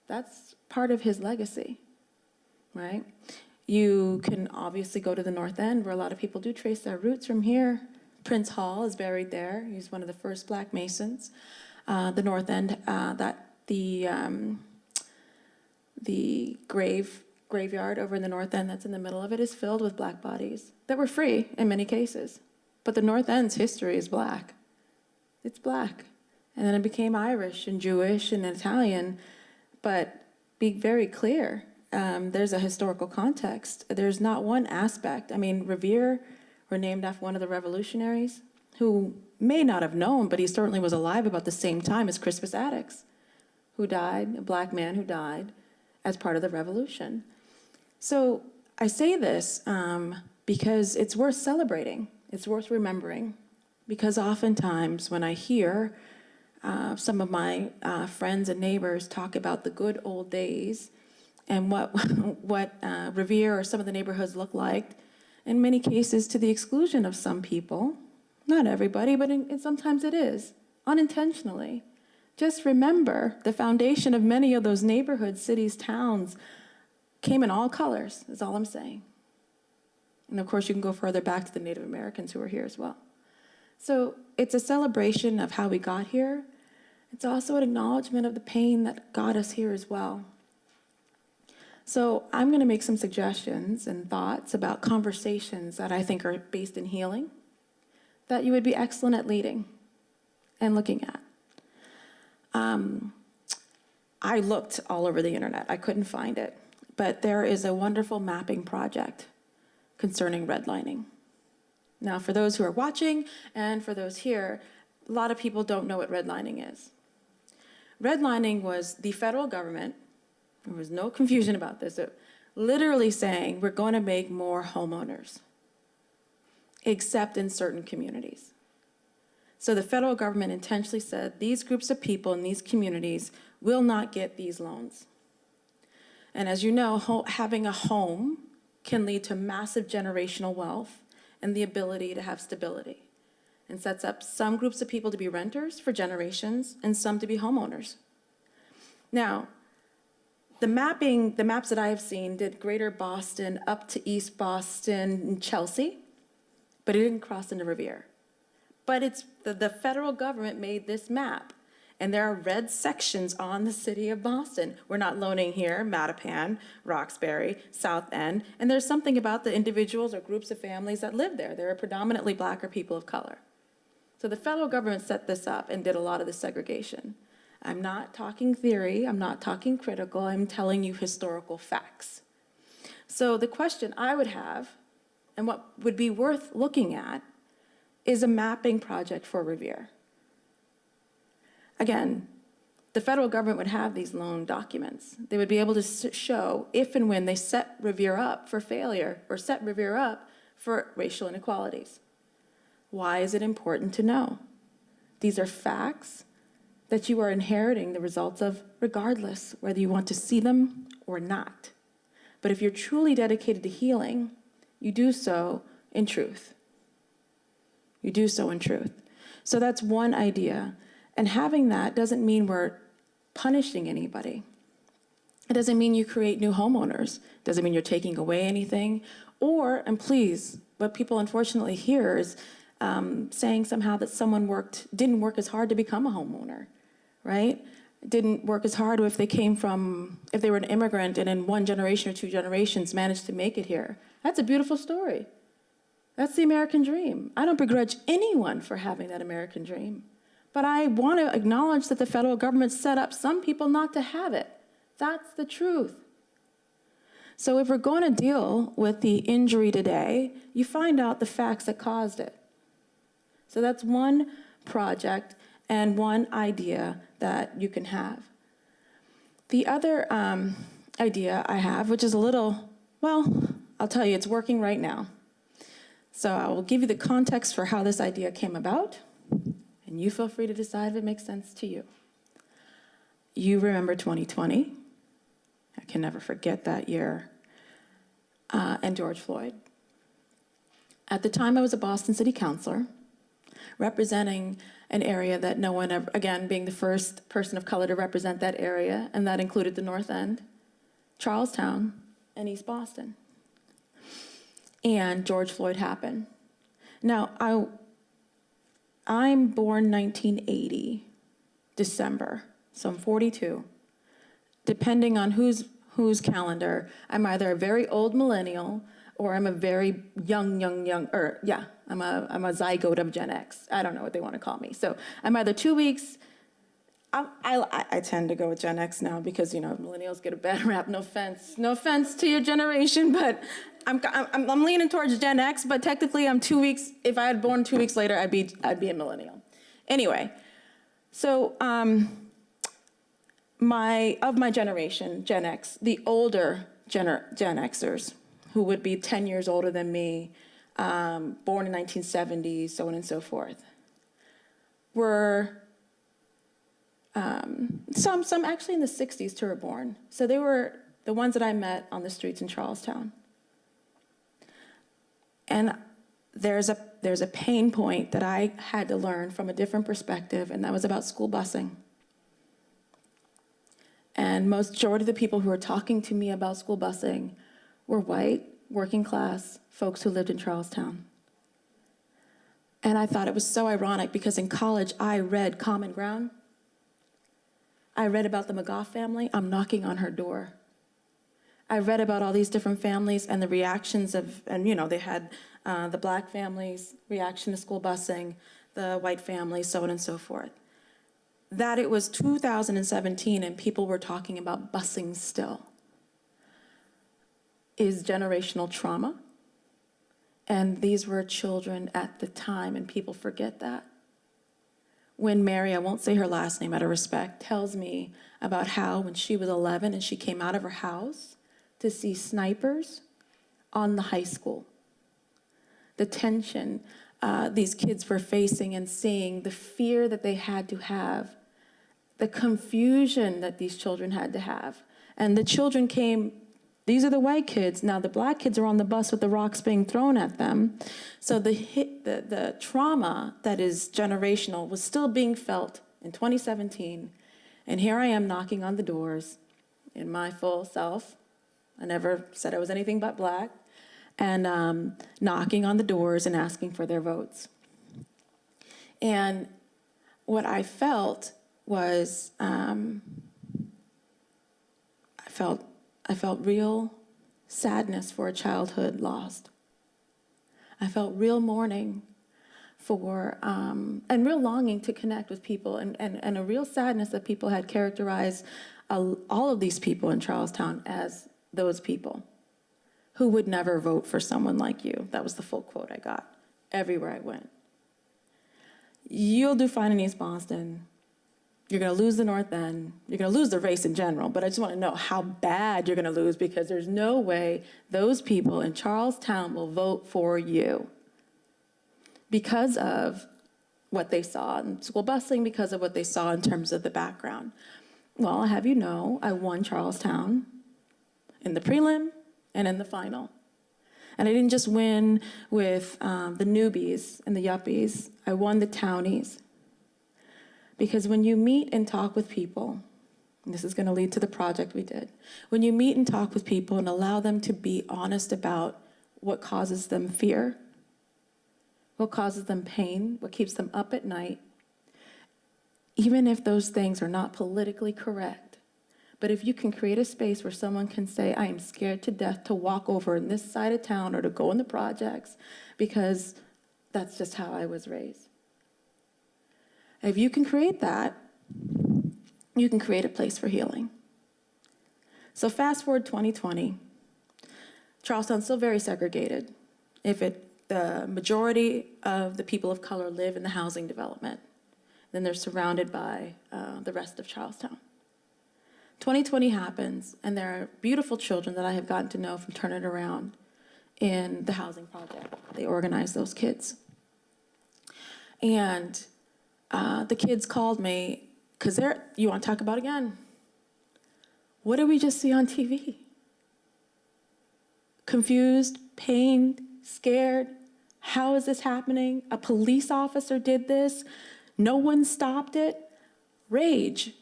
that's part of his legacy, right? You can obviously go to the North End, where a lot of people do trace their roots from here. Prince Hall is buried there. He's one of the first Black Masons. The North End, the graveyard over in the North End that's in the middle of it is filled with Black bodies that were free in many cases. But the North End's history is Black. It's Black. And then it became Irish and Jewish and Italian. But be very clear, there's a historical context. There's not one aspect. Revere were named after one of the revolutionaries who may not have known, but he certainly was alive about the same time as Crispus Attucks, who died, a Black man who died as part of the revolution. So I say this because it's worth celebrating. It's worth remembering. Because oftentimes when I hear some of my friends and neighbors talk about the good old days and what Revere or some of the neighborhoods look like, in many cases to the exclusion of some people, not everybody, but sometimes it is, unintentionally. Just remember the foundation of many of those neighborhoods, cities, towns, came in all colors, is all I'm saying. And of course, you can go further back to the Native Americans who were here as well. So it's a celebration of how we got here. It's also an acknowledgement of the pain that got us here as well. So I'm going to make some suggestions and thoughts about conversations that I think are based in healing, that you would be excellent at leading and looking at. I looked all over the internet. I couldn't find it. But there is a wonderful mapping project concerning redlining. Now, for those who are watching and for those here, a lot of people don't know what redlining is. Redlining was the federal government, there was no confusion about this, literally saying we're going to make more homeowners, except in certain communities. So the federal government intentionally said these groups of people in these communities will not get these loans. And as you know, having a home can lead to massive generational wealth and the ability to have stability, and sets up some groups of people to be renters for generations and some to be homeowners. Now, the maps that I have seen did Greater Boston up to East Boston and Chelsea, but it didn't cross into Revere. But it's the federal government made this map, and there are red sections on the city of Boston. We're not loaning here, Mattapan, Roxbury, South End, and there's something about the individuals or groups of families that live there. They're predominantly Black or people of color. So the federal government set this up and did a lot of the segregation. I'm not talking theory, I'm not talking critical, I'm telling you historical facts. So the question I would have, and what would be worth looking at, is a mapping project for Revere. Again, the federal government would have these loan documents. They would be able to show if and when they set Revere up for failure or set Revere up for racial inequalities. Why is it important to know? These are facts that you are inheriting the results of regardless whether you want to see them or not. But if you're truly dedicated to healing, you do so in truth. You do so in truth. So that's one idea. And having that doesn't mean we're punishing anybody. It doesn't mean you create new homeowners. It doesn't mean you're taking away anything. Or, and please, what people unfortunately hear is saying somehow that someone didn't work as hard to become a homeowner, right? Didn't work as hard if they were an immigrant and in one generation or two generations managed to make it here. That's a beautiful story. That's the American dream. I don't begrudge anyone for having that American dream. But I want to acknowledge that the federal government set up some people not to have it. That's the truth. So if we're going to deal with the injury today, you find out the facts that caused it. So that's one project and one idea that you can have. The other idea I have, which is a little, well, I'll tell you, it's working right now. So I will give you the context for how this idea came about, and you feel free to decide if it makes sense to you. You remember 2020. I can never forget that year. And George Floyd. At the time, I was a Boston City Councilor, representing an area that no one ever, again, being the first person of color to represent that area, and that included the North End, Charlestown, and East Boston. And George Floyd happened. Now, I'm born 1980, December, so I'm 42. Depending on whose calendar, I'm either a very old millennial or I'm a very young, I'm a zygote of Gen X. I don't know what they want to call me. So I'm either 2 weeks, I tend to go with Gen X now because, millennials get a bad rap, no offense to your generation, but I'm leaning towards Gen X, but technically I'm 2 weeks, if I had born 2 weeks later, I'd be a millennial. Anyway, so, of my generation, Gen X, the older Gen Xers, who would be 10 years older than me, born in 1970, so on and so forth, were some actually in the 60s too were born. So they were the ones that I met on the streets in Charlestown. And there's a pain point that I had to learn from a different perspective, and that was about school busing. And majority of the people who were talking to me about school busing were white, working class folks who lived in Charlestown. And I thought it was so ironic because in college I read Common Ground. I read about the McGough family. I'm knocking on her door. I read about all these different families and the reactions they had the black families' reaction to school busing, the white families, so on and so forth. That it was 2017 and people were talking about busing still is generational trauma. And these were children at the time, and people forget that. When Mary, I won't say her last name out of respect, tells me about how when she was 11 and she came out of her house to see snipers on the high school, the tension these kids were facing and seeing, the fear that they had to have, the confusion that these children had to have. And the children came, these are the white kids. Now the black kids are on the bus with the rocks being thrown at them. So the trauma that is generational was still being felt in 2017. And here I am knocking on the doors in my full self. I never said I was anything but black. And knocking on the doors and asking for their votes. And what I felt was, I felt real sadness for a childhood lost. I felt real mourning for, and real longing to connect with people, and a real sadness that people had characterized all of these people in Charlestown as those people who would never vote for someone like you. That was the full quote I got everywhere I went. You'll do fine in East Boston. You're going to lose the North End. You're going to lose the race in general, but I just want to know how bad you're going to lose, because there's no way those people in Charlestown will vote for you because of what they saw in school busing, because of what they saw in terms of the background. Well, I'll have you know, I won Charlestown in the prelim and in the final. And I didn't just win with the newbies and the yuppies. I won the townies. Because when you meet and talk with people, and this is going to lead to the project we did, when you meet and talk with people and allow them to be honest about what causes them fear, what causes them pain, what keeps them up at night, even if those things are not politically correct, but if you can create a space where someone can say, I am scared to death to walk over in this side of town or to go in the projects because that's just how I was raised. If you can create that, you can create a place for healing. So fast forward 2020, Charlestown's still very segregated. The majority of the people of color live in the housing development, then they're surrounded by the rest of Charlestown. 2020 happens, and there are beautiful children that I have gotten to know from Turn It Around in the housing project. They organize those kids. And the kids called me, because you want to talk about again, what did we just see on TV? Confused, pained, scared. How is this happening? A police officer did this. No one stopped it. Rage,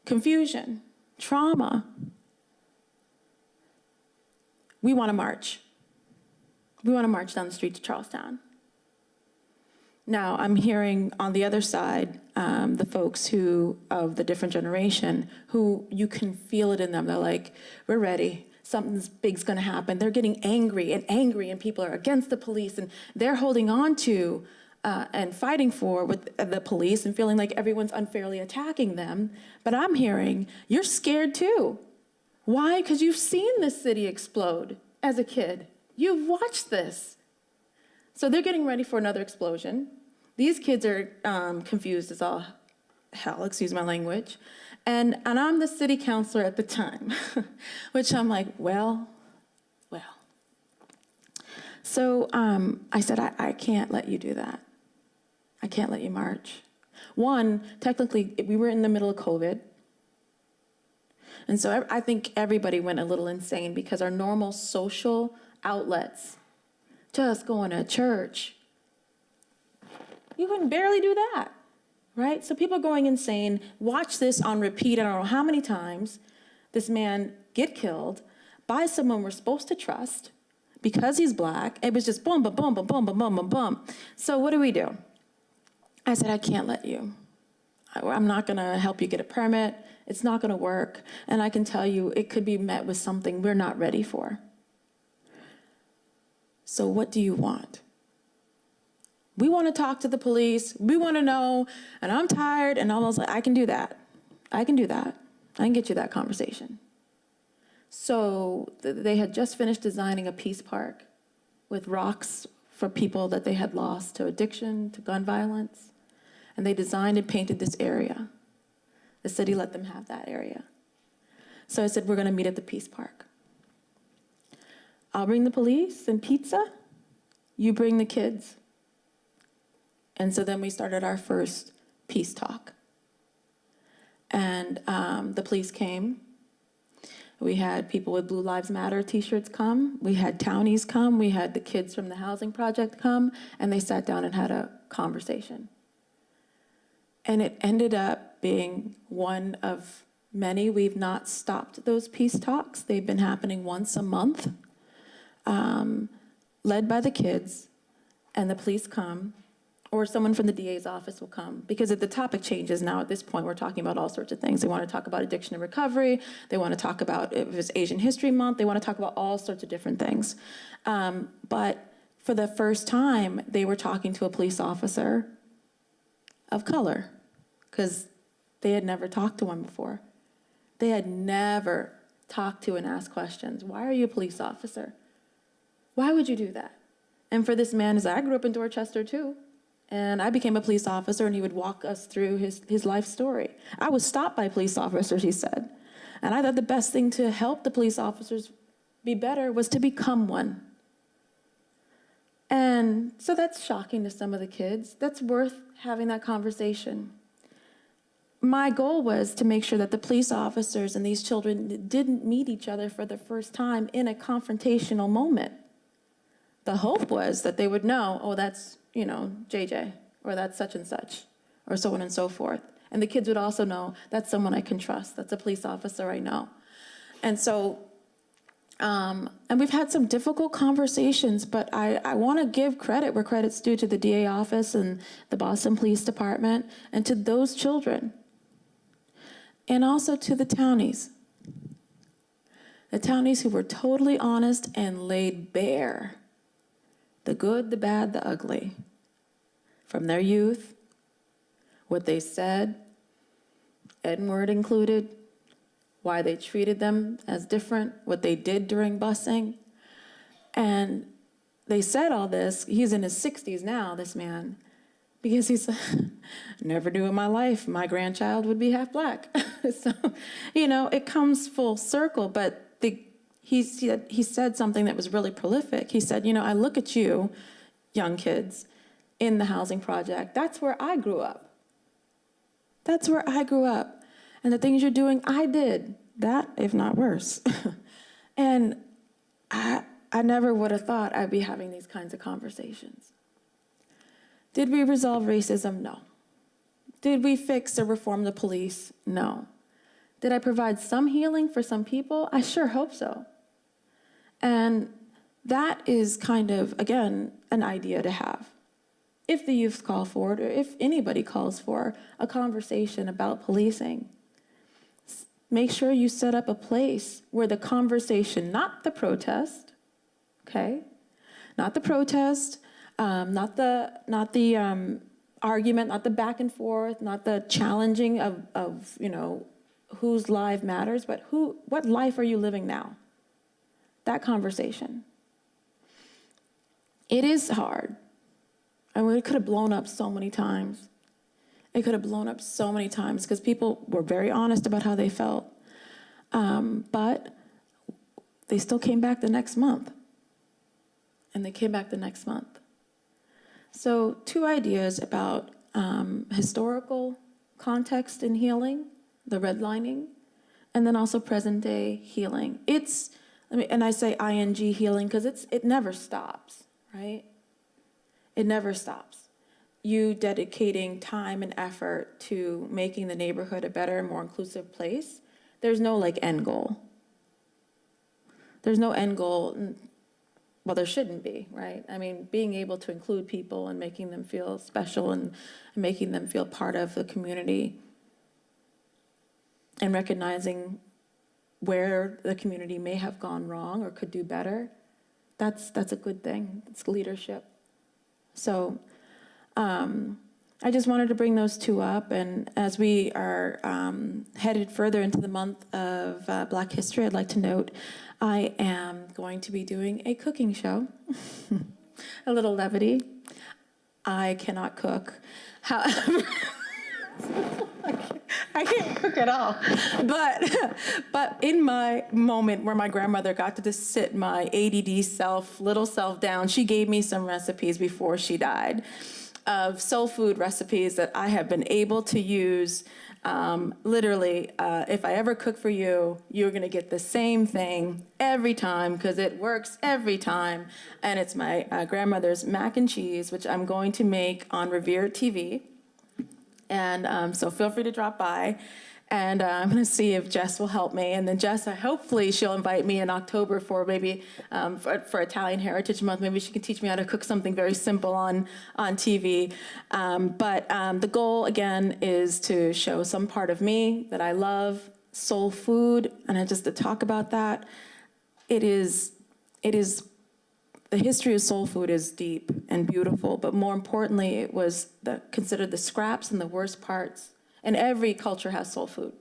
confusion, trauma. We want to march. We want to march down the streets of Charlestown. Now, I'm hearing on the other side, the folks of the different generation, who you can feel it in them. They're like, we're ready. Something big's going to happen. They're getting angry, and people are against the police, and they're holding on to and fighting for with the police and feeling like everyone's unfairly attacking them. But I'm hearing, you're scared too. Why? Because you've seen this city explode as a kid. You've watched this. So they're getting ready for another explosion. These kids are confused as all hell, excuse my language. And I'm the city councilor at the time, which I'm like, well. So I said, I can't let you do that. I can't let you march. One, technically, we were in the middle of COVID. And so I think everybody went a little insane because our normal social outlets, just going to church, you couldn't barely do that, right? So people are going insane. Watch this on repeat, I don't know how many times, this man get killed by someone we're supposed to trust because he's black. It was just boom, boom, boom, boom, boom, boom, boom, boom, boom. So what do? I said, I can't let you. I'm not going to help you get a permit. It's not going to work. And I can tell you it could be met with something we're not ready for. So what do you want? We want to talk to the police. We want to know. And I'm tired. And I was like, I can do that. I can get you that conversation. So they had just finished designing a peace park with rocks for people that they had lost to addiction, to gun violence. And they designed and painted this area. The city let them have that area. So I said, we're going to meet at the peace park. I'll bring the police and pizza. You bring the kids. And so then we started our first peace talk. And the police came. We had people with Blue Lives Matter t-shirts come. We had townies come. We had the kids from the housing project come. And they sat down and had a conversation. And it ended up being one of many. We've not stopped those peace talks. They've been happening once a month, led by the kids, and the police come, or someone from the DA's office will come. Because the topic changes now. At this point, we're talking about all sorts of things. They want to talk about addiction and recovery. They want to talk about, if it's Asian History Month, they want to talk about all sorts of different things. But for the first time, they were talking to a police officer of color, because they had never talked to one before. They had never talked to and asked questions. Why are you a police officer? Why would you do that? And for this man, I grew up in Dorchester too, and I became a police officer, and he would walk us through his life story. I was stopped by police officers, he said. And I thought the best thing to help the police officers be better was to become one. And so that's shocking to some of the kids. That's worth having that conversation. My goal was to make sure that the police officers and these children didn't meet each other for the first time in a confrontational moment. The hope was that they would know, oh, that's, JJ, or that's such and such, or so on and so forth. And the kids would also know that's someone I can trust. That's a police officer I know. And so, and we've had some difficult conversations, but I want to give credit where credit's due to the DA office and the Boston Police Department and to those children. And also to the townies. The townies who were totally honest and laid bare the good, the bad, the ugly from their youth, what they said, N-word included, why they treated them as different, what they did during busing. And they said all this, he's in his 60s now, this man, because he's never knew in my life my grandchild would be half black. So, it comes full circle, but he said something that was really prolific. He said, I look at you, young kids, in the housing project. That's where I grew up. That's where I grew up. And the things you're doing, I did that, if not worse. And I never would have thought I'd be having these kinds of conversations. Did we resolve racism? No. Did we fix or reform the police? No. Did I provide some healing for some people? I sure hope so. And that is kind of, again, an idea to have. If the youth call for it, or if anybody calls for a conversation about policing, make sure you set up a place where the conversation, not the protest, okay? Not the protest, not the argument, not the back and forth, not the challenging of whose life matters, but what life are you living now? That conversation. It is hard. I mean, it could have blown up so many times. It could have blown up so many times because people were very honest about how they felt. But they still came back the next month. And they came back the next month. So 2 ideas about historical context in healing, the redlining, and then also present day healing. And I say ING healing because it never stops, right? It never stops. You dedicating time and effort to making the neighborhood a better and more inclusive place, there's no end goal. There's no end goal. Well, there shouldn't be, right? I mean, being able to include people and making them feel special and making them feel part of the community and recognizing where the community may have gone wrong or could do better, that's a good thing. It's leadership. So I just wanted to bring those 2 up. And as we are headed further into the month of Black History, I'd like to note I am going to be doing a cooking show, a little levity. I cannot cook. However, I can't cook at all. But in my moment where my grandmother got to just sit my ADD little self down, she gave me some recipes before she died of soul food recipes that I have been able to use. Literally, if I ever cook for you, you're gonna get the same thing every time because it works every time. And it's my grandmother's mac and cheese, which I'm going to make on Revere TV. And so feel free to drop by. And I'm going to see if Jess will help me. And then Jess, hopefully she'll invite me in October for maybe for Italian Heritage Month. Maybe she can teach me how to cook something very simple on TV. But the goal, again, is to show some part of me that I love, soul food, and just to talk about that. It is. The history of soul food is deep and beautiful, but more importantly, it was considered the scraps and the worst parts. And every culture has soul food.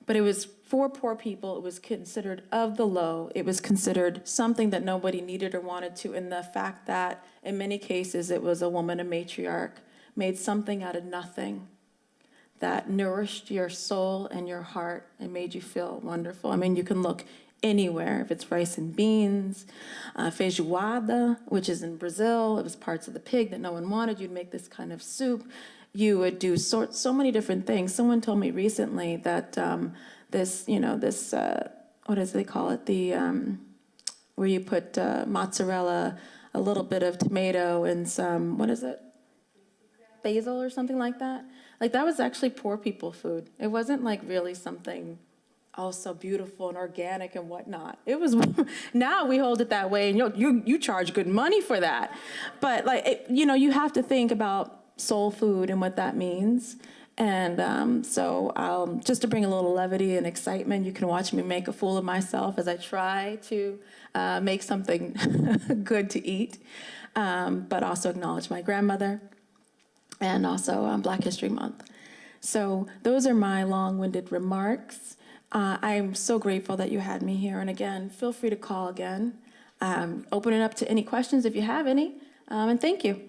But it was for poor people, it was considered of the low, it was considered something that nobody needed or wanted to, in the fact that in many cases it was a woman, a matriarch, made something out of nothing that nourished your soul and your heart and made you feel wonderful. I mean, you can look anywhere, if it's rice and beans, feijoada, which is in Brazil, it was parts of the pig that no one wanted, you'd make this kind of soup. You would do so many different things. Someone told me recently that what does they call it? Where you put mozzarella, a little bit of tomato, and some, what is it? basil or something like that. Like, that was actually poor people food. It wasn't like really something also beautiful and organic and whatnot. It was, now we hold it that way, and you charge good money for that. But like, you have to think about soul food and what that means. And so just to bring a little levity and excitement, you can watch me make a fool of myself as I try to make something good to eat, but also acknowledge my grandmother and also Black History Month. So those are my long-winded remarks. I'm so grateful that you had me here. And again, feel free to call again. Open it up to any questions if you have any. And thank you.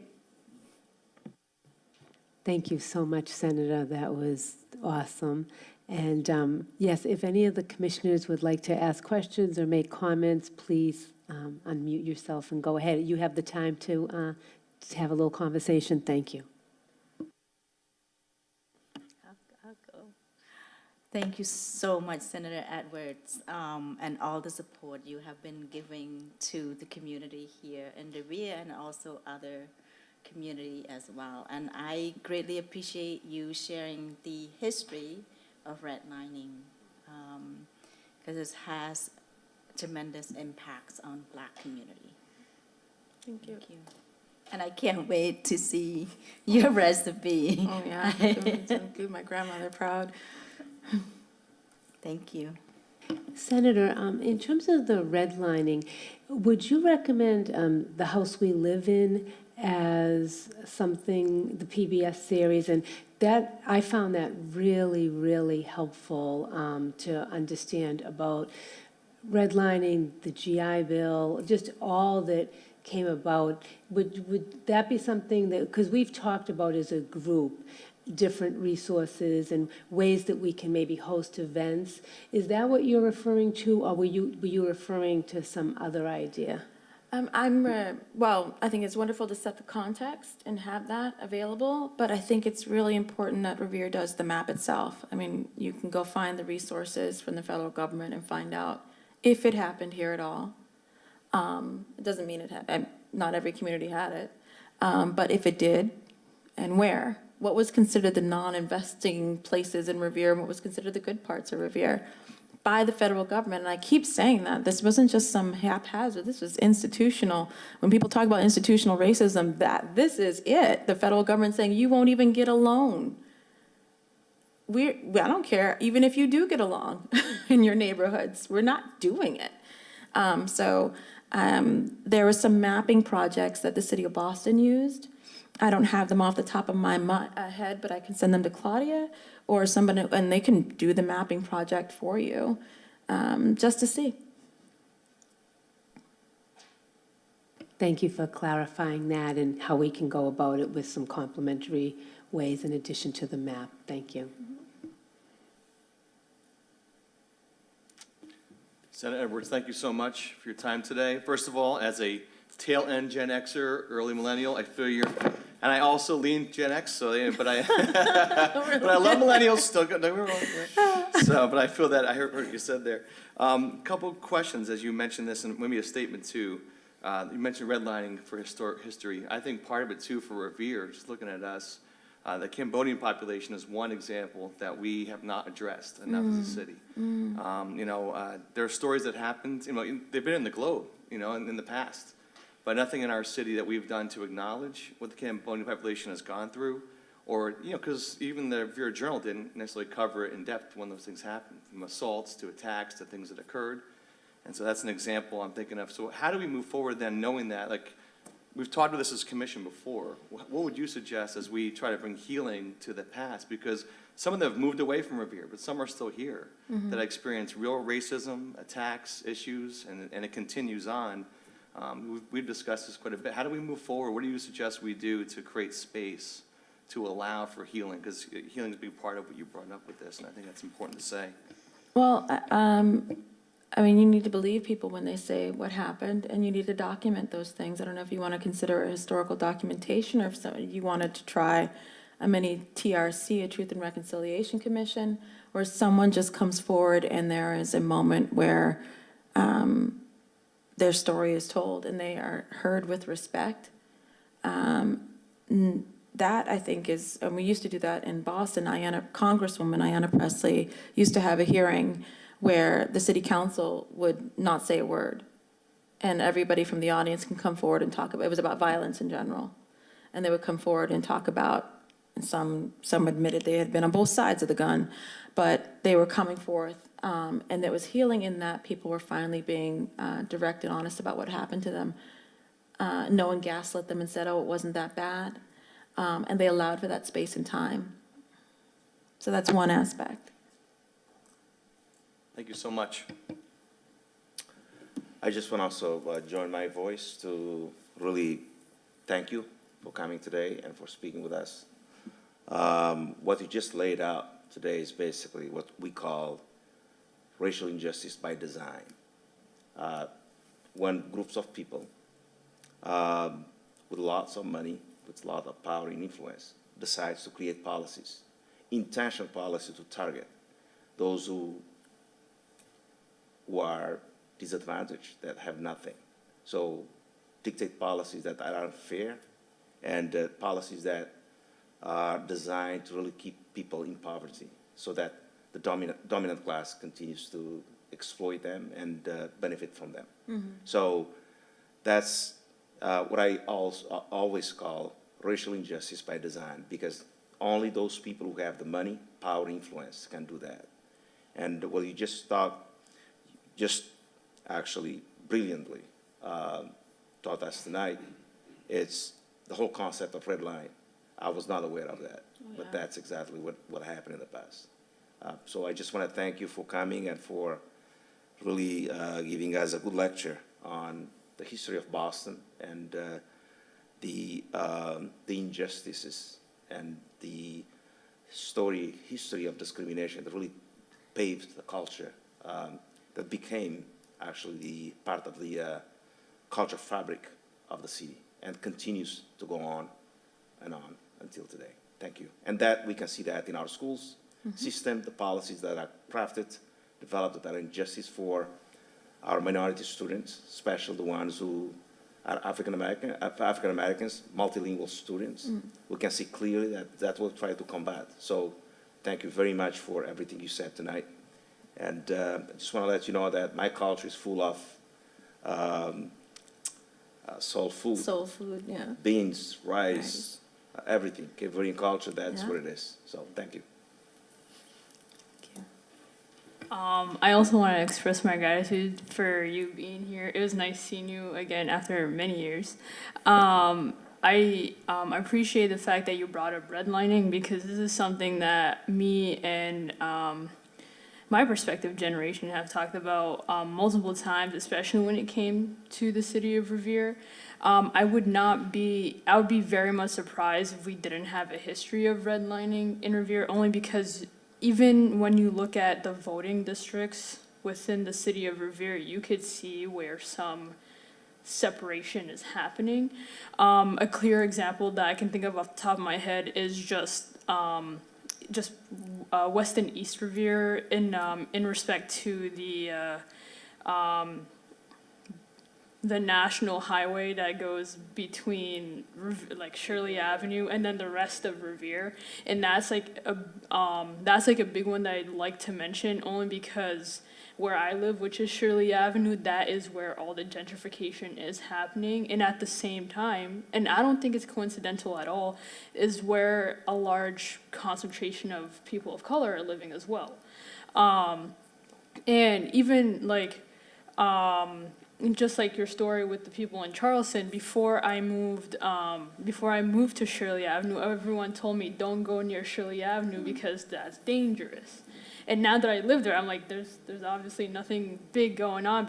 Thank you so much, Senator. That was awesome. And yes, if any of the commissioners would like to ask questions or make comments, please unmute yourself and go ahead. You have the time to have a little conversation. Thank you. I'll go. Thank you so much, Senator Edwards, and all the support you have been giving to the community here in Revere and also other community as well. And I greatly appreciate you sharing the history of redlining, because it has tremendous impacts on Black community. Thank you. Thank you. And I can't wait to see your recipe. Oh, yeah. To give my grandmother proud. Thank you. Senator, in terms of the redlining, would you recommend the house we live in as something, the PBS series? And that, I found that really, really helpful to understand about redlining, the GI Bill, just all that came about. Would that be something that, because we've talked about as a group, different resources and ways that we can maybe host events. Is that what you're referring to, or were you referring to some other idea? Well, I think it's wonderful to set the context and have that available, but I think it's really important that Revere does the map itself. I mean, you can go find the resources from the federal government and find out if it happened here at all. It doesn't mean it had, not every community had it, but if it did, and where. What was considered the non-investing places in Revere, and what was considered the good parts of Revere by the federal government. And I keep saying that. This wasn't just some haphazard. This was institutional. When people talk about institutional racism, this is it. The federal government saying, you won't even get a loan. I don't care, even if you do get along in your neighborhoods, we're not doing it. There were some mapping projects that the city of Boston used. I don't have them off the top of my head, but I can send them to Claudia or somebody, and they can do the mapping project for you, just to see. Thank you for clarifying that and how we can go about it with some complementary ways in addition to the map. Thank you. Senator Edwards, thank you so much for your time today. First of all, as a tail-end Gen Xer, early millennial, I feel your, and I also lean Gen X, so but I love millennials. Still, don't get me wrong. So, but I feel that I heard what you said there. Couple questions as you mentioned this, and maybe a statement too. You mentioned redlining for historic history. I think part of it too for Revere, just looking at us, the Cambodian population is one example that we have not addressed enough as a city. There are stories that happened. They've been in the globe, in the past. But nothing in our city that we've done to acknowledge what the Cambodian population has gone through, or, because even the Revere Journal didn't necessarily cover it in depth when those things happened, from assaults to attacks to things that occurred. And so that's an example I'm thinking of. So how do we move forward then, knowing that, like, we've talked about this as commission before. What would you suggest as we try to bring healing to the past? Because some of them have moved away from Revere, but some are still here that experience real racism, attacks, issues, and it continues on. We've discussed this quite a bit. How do we move forward? What do you suggest we do to create space to allow for healing? Because healing is a big part of what you brought up with this, and I think that's important to say. Well, you need to believe people when they say what happened, and you need to document those things. I don't know if you want to consider a historical documentation, or if you wanted to try a mini TRC, a Truth and Reconciliation Commission, where someone just comes forward and there is a moment where their story is told and they are heard with respect. that, I think, is, and we used to do that in Boston. Congresswoman Ayanna Pressley used to have a hearing where the city council would not say a word. And everybody from the audience can come forward and talk about, it was about violence in general. And they would come forward and talk about, and some admitted they had been on both sides of the gun, but they were coming forth. And there was healing in that. People were finally being direct and honest about what happened to them. No one gaslit them and said, oh, it wasn't that bad. And they allowed for that space and time. So that's one aspect. Thank you so much. I just want to also join my voice to really thank you for coming today and for speaking with us. What you just laid out today is basically what we call racial injustice by design. When groups of people with lots of money, with a lot of power and influence, decides to create policies, intentional policy to target those who are disadvantaged, that have nothing. So dictate policies that are unfair and policies that are designed to really keep people in poverty so that the dominant class continues to exploit them and benefit from them. Mm-hmm. So that's what I always call racial injustice by design, because only those people who have the money, power, influence can do that. And what you just actually brilliantly taught us tonight, it's the whole concept of red line. I was not aware of that, but that's exactly what happened in the past. So I just want to thank you for coming and for really giving us a good lecture on the history of Boston and the injustices and the history of discrimination that really paved the culture that became actually the part of the culture fabric of the city and continues to go on and on until today. Thank you. And that we can see that in our schools system, the policies that are crafted, developed, that are in justice for our minority students, especially the ones who are African Americans, multilingual students. We can see clearly that we'll try to combat. So thank you very much for everything you said tonight. And I just want to let you know that my culture is full of soul food. Soul food, yeah. Beans, rice, everything. Caverian culture, that's what it is. So thank you. I also want to express my gratitude for you being here. It was nice seeing you again after many years. I appreciate the fact that you brought up redlining, because this is something that me and my perspective generation have talked about multiple times, especially when it came to the city of Revere. I would be very much surprised if we didn't have a history of redlining in Revere, only because even when you look at the voting districts within the city of Revere, you could see where some separation is happening. A clear example that I can think of off the top of my head is just West and East Revere in respect to the national highway that goes between like Shirley Avenue and then the rest of Revere, and that's like a big one that I'd like to mention, only because where I live, which is Shirley Avenue, that is where all the gentrification is happening, and at the same time, and I don't think it's coincidental at all, is where a large concentration of people of color are living as well, and even like. Just like your story with the people in Charleston, before I moved to Shirley Avenue, everyone told me don't go near Shirley Avenue because that's dangerous. And now that I live there, I'm like, there's obviously nothing big going on,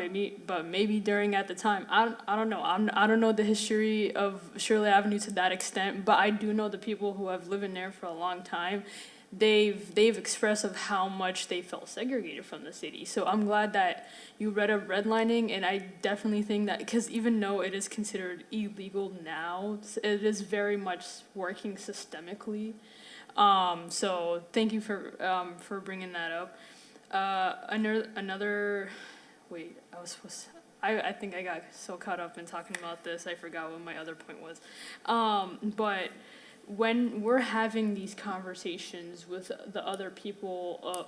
but maybe during at the time, I don't know. I don't know the history of Shirley Avenue to that extent, but I do know the people who have lived in there for a long time. They've expressed of how much they felt segregated from the city. So I'm glad that you read up redlining, and I definitely think that, because even though it is considered illegal now, it is very much working systemically. So thank you for bringing that up. I think I got so caught up in talking about this, I forgot what my other point was. But when we're having these conversations with the other people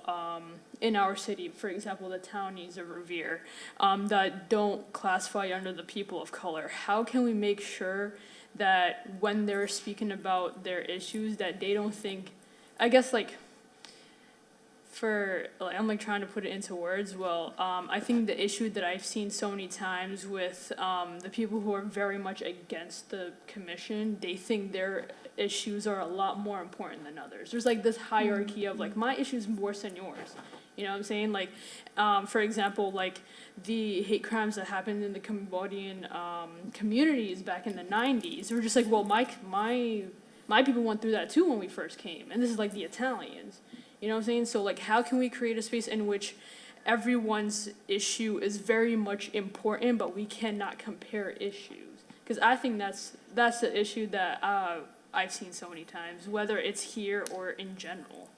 in our city, for example, the townies of Revere, that don't classify under the people of color, how can we make sure that when they're speaking about their issues, that they don't think, I guess like, I'm like trying to put it into words. Well, I think the issue that I've seen so many times with the people who are very much against the commission, they think their issues are a lot more important than others. There's like this hierarchy of like, my issue is worse than yours. You know what I'm saying? Like, for example, like the hate crimes that happened in the Cambodian communities back in the 90s, we're just like, well, my people went through that too when we first came. And this is like the Italians. You know what I'm saying? So like, how can we create a space in which everyone's issue is very much important, but we cannot compare issues? Because I think that's the issue that I've seen so many times, whether it's here or in general.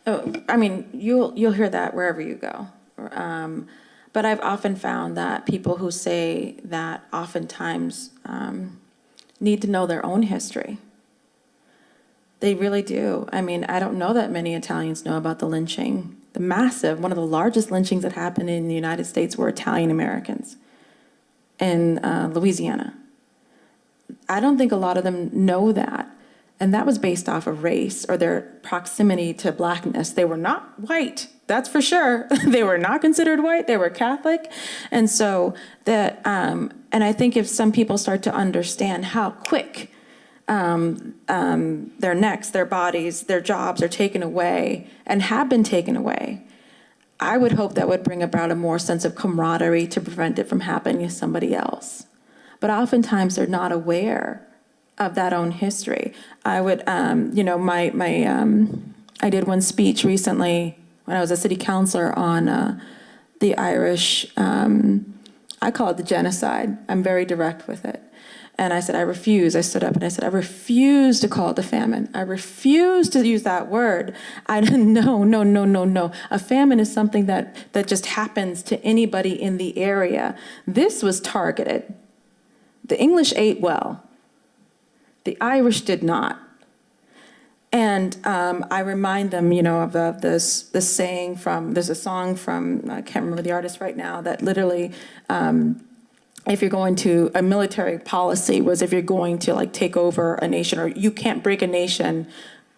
Oh, I mean, you'll hear that wherever you go. But I've often found that people who say that oftentimes need to know their own history. They really do. I mean, I don't know that many Italians know about the lynching. One of the largest lynchings that happened in the United States were Italian Americans in Louisiana. I don't think a lot of them know that. And that was based off of race or their proximity to blackness. They were not white, that's for sure. They were not considered white, they were Catholic. And so and I think if some people start to understand how quick their necks, their bodies, their jobs are taken away and have been taken away, I would hope that would bring about a more sense of camaraderie to prevent it from happening to somebody else. But oftentimes they're not aware of that own history. I would, I did one speech recently when I was a city councilor on the Irish, I call it the genocide. I'm very direct with it. And I said, I stood up and I said, I refuse to call it the famine. I refuse to use that word. No. A famine is something that just happens to anybody in the area. This was targeted. The English ate well. The Irish did not. And I remind them, of this saying there's a song from, I can't remember the artist right now, that literally, if you're going to, a military policy was if you're going to like take over a nation, or you can't break a nation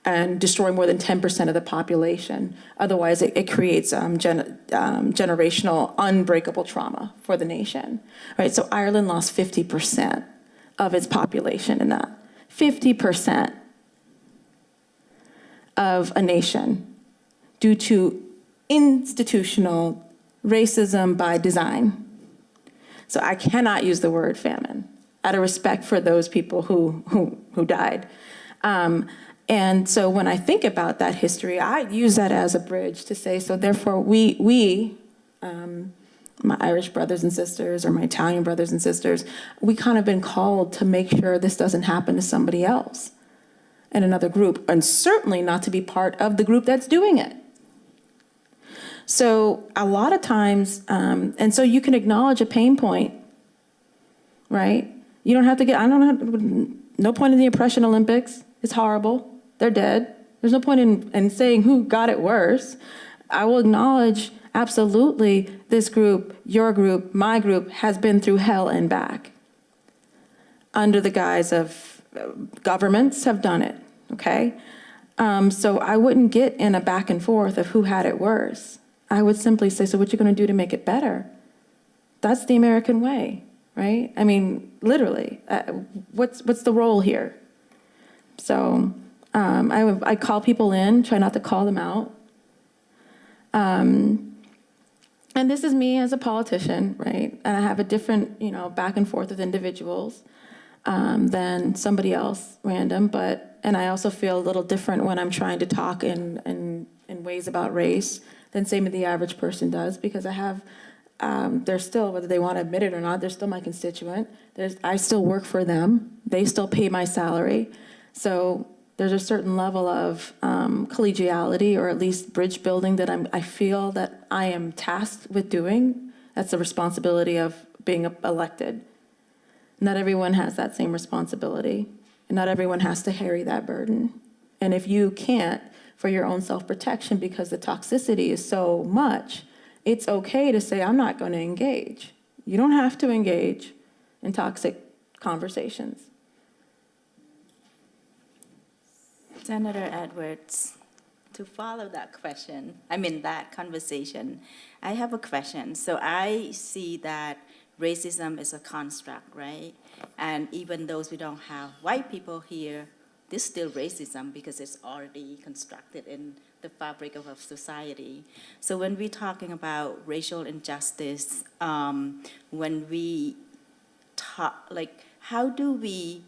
and destroy more than 10% of the population. Otherwise, it creates generational unbreakable trauma for the nation, right? So Ireland lost 50% of its population in that. 50% of a nation due to institutional racism by design. So I cannot use the word famine out of respect for those people who died. And so when I think about that history, I use that as a bridge to say, so therefore we my Irish brothers and sisters or my Italian brothers and sisters, we kind of been called to make sure this doesn't happen to somebody else in another group, and certainly not to be part of the group that's doing it. So a lot of times, and so you can acknowledge a pain point, right? You don't have to no point in the oppression Olympics. It's horrible. They're dead. There's no point in saying who got it worse. I will acknowledge, absolutely, this group, your group, my group, has been through hell and back. Under the guise of governments have done it, okay? So I wouldn't get in a back and forth of who had it worse. I would simply say, so what you gonna do to make it better? That's the American way, right? I mean, literally, what's the role here? So I call people in, try not to call them out. And this is me as a politician, right? And I have a different, back and forth with individuals than somebody else, random. And I also feel a little different when I'm trying to talk in ways about race than same as the average person does, because I have, they're still, whether they want to admit it or not, they're still my constituent. I still work for them. They still pay my salary. So there's a certain level of collegiality, or at least bridge building, that I feel that I am tasked with doing. That's the responsibility of being elected. Not everyone has that same responsibility. And not everyone has to carry that burden. And if you can't, for your own self-protection, because the toxicity is so much, it's okay to say, I'm not going to engage. You don't have to engage in toxic conversations. Senator Edwards, to follow that that conversation, I have a question. So I see that racism is a construct, right? And even those we don't have white people here, there's still racism because it's already constructed in the fabric of our society. So when we're talking about racial injustice, when we talk, like, how do we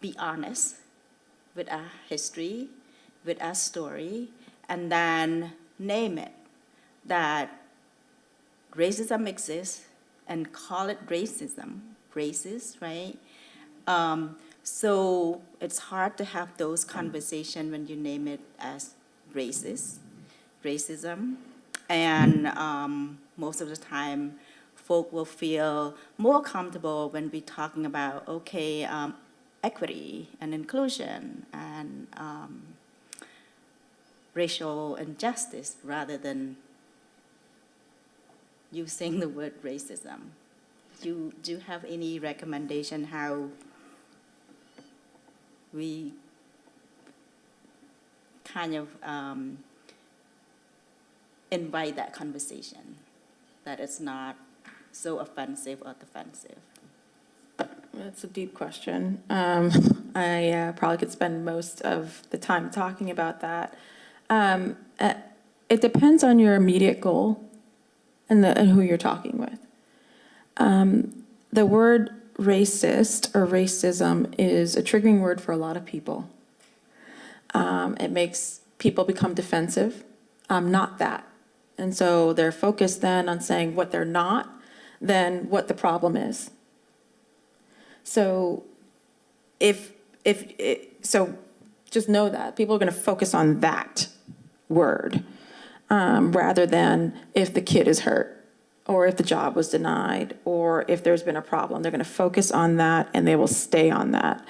be honest with our history, with our story, and then name it that racism exists and call it racism, racist, right? So it's hard to have those conversations when you name it as racism. And most of the time, folk will feel more comfortable when we're talking about, okay, equity and inclusion and racial injustice rather than using the word racism. Do you have any recommendation how we kind of invite that conversation, that it's not so offensive or defensive? That's a deep question. I probably could spend most of the time talking about that. It depends on your immediate goal and who you're talking with. The word racist or racism is a triggering word for a lot of people. It makes people become defensive. I'm not that. And so they're focused then on saying what they're not than what the problem is. So so just know that people are going to focus on that word rather than if the kid is hurt or if the job was denied or if there's been a problem. They're going to focus on that and they will stay on that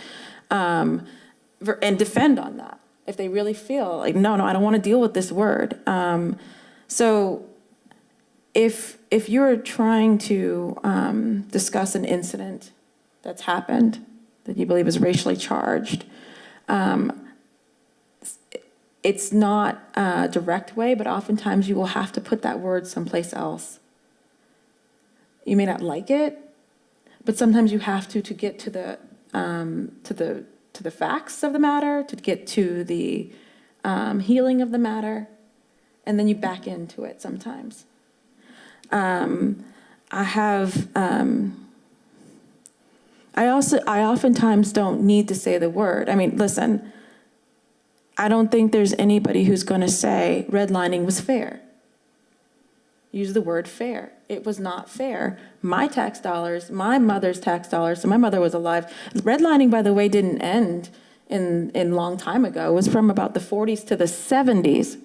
and defend on that if they really feel like, no, I don't want to deal with this word. So if you're trying to discuss an incident that's happened that you believe is racially charged, it's not a direct way, but oftentimes you will have to put that word someplace else. You may not like it, but sometimes you have to get to the facts of the matter, to get to the healing of the matter, and then you back into it sometimes. I oftentimes don't need to say the word. I mean, listen, I don't think there's anybody who's going to say redlining was fair. Use the word fair. It was not fair. My tax dollars, my mother's tax dollars, so my mother was alive. Redlining, by the way, didn't end in long time ago. It was from about the 40s to the 70s.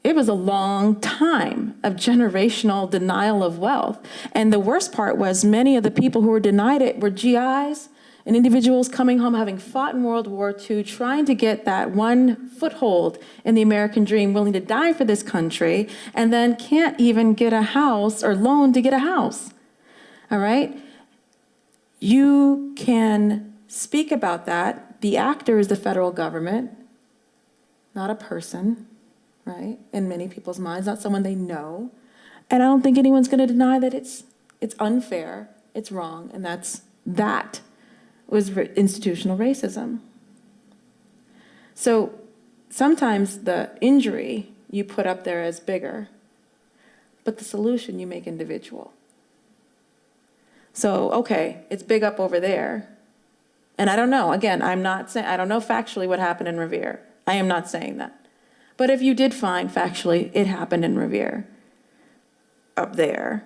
It was a long time of generational denial of wealth. And the worst part was many of the people who were denied it were GIs and individuals coming home having fought in World War II, trying to get that one foothold in the American dream, willing to die for this country, and then can't even get a house or loan to get a house. All right? You can speak about that. The actor is the federal government, not a person. Right? In many people's minds, not someone they know. And I don't think anyone's going to deny that it's unfair, it's wrong, and that was institutional racism. So sometimes the injury you put up there as bigger, but the solution you make individual. So, okay, it's big up over there. And I don't know, again, I don't know factually what happened in Revere. I am not saying that. But if you did find factually it happened in Revere, up there,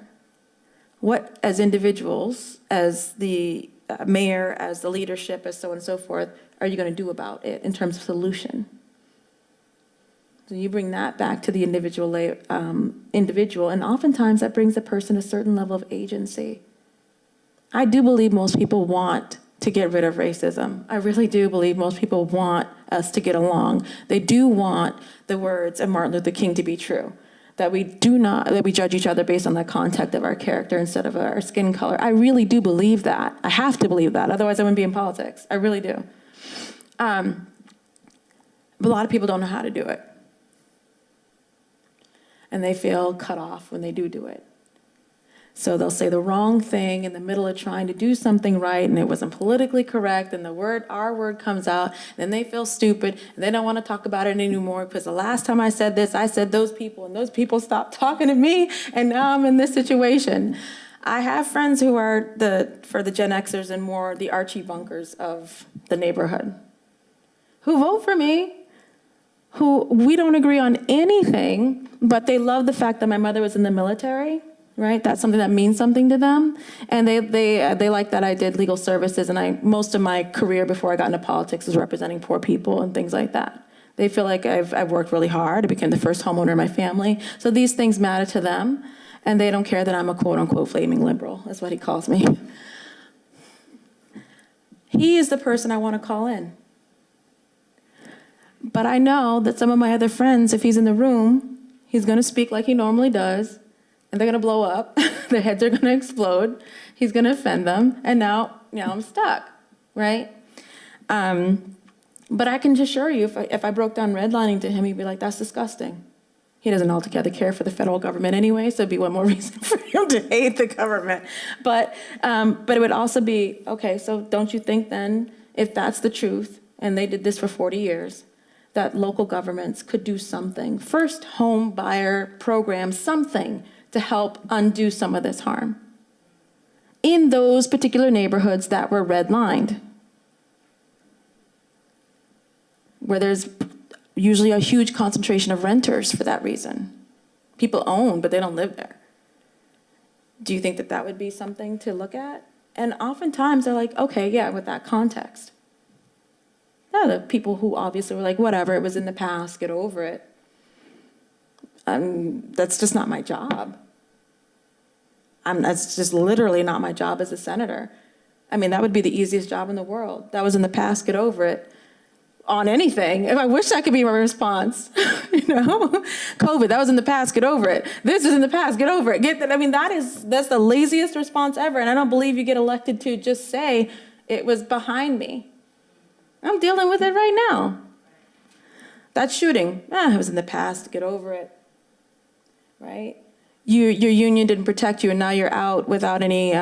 what, as individuals, as the mayor, as the leadership, as so on and so forth, are you going to do about it in terms of solution? So you bring that back to the individual, and oftentimes that brings a person a certain level of agency. I do believe most people want to get rid of racism. I really do believe most people want us to get along. They do want the words of Martin Luther King to be true, that we judge each other based on the content of our character instead of our skin color. I really do believe that. I have to believe that, otherwise I wouldn't be in politics. I really do. But a lot of people don't know how to do it. And they feel cut off when they do it. So they'll say the wrong thing in the middle of trying to do something right, and it wasn't politically correct, and our word comes out, then they feel stupid, and they don't want to talk about it anymore, because the last time I said this, I said those people, and those people stopped talking to me, and now I'm in this situation. I have friends who are for the Gen Xers and more the Archie Bunkers of the neighborhood, who vote for me, who we don't agree on anything, but they love the fact that my mother was in the military. Right, that's something that means something to them, and they like that I did legal services, and most of my career before I got into politics was representing poor people and things like that. They feel like I've worked really hard. I became the first homeowner in my family, so these things matter to them, and they don't care that I'm a quote unquote flaming liberal. That's what he calls me. He is the person I want to call in, but I know that some of my other friends, if he's in the room, he's going to speak like he normally does. And they're going to blow up. Their heads are going to explode. He's going to offend them. And now I'm stuck, right? But I can assure you, if I broke down redlining to him, he'd be like, that's disgusting. He doesn't altogether care for the federal government anyway, so it'd be one more reason for him to hate the government. But it would also be, okay, so don't you think then, if that's the truth, and they did this for 40 years, that local governments could do something, first home buyer program, something, to help undo some of this harm in those particular neighborhoods that were redlined, where there's usually a huge concentration of renters for that reason. People own, but they don't live there. Do you think that that would be something to look at? And oftentimes they're like, okay, yeah, with that context. Now, the people who obviously were like, whatever, it was in the past, get over it. That's just not my job. That's just literally not my job as a senator. I mean, that would be the easiest job in the world. That was in the past, get over it. On anything. If I wish that could be my response, COVID, that was in the past, get over it. This is in the past, get over it. That's the laziest response ever. And I don't believe you get elected to just say, it was behind me. I'm dealing with it right now. That shooting, it was in the past, get over it. Right? Your union didn't protect you, and now you're out without any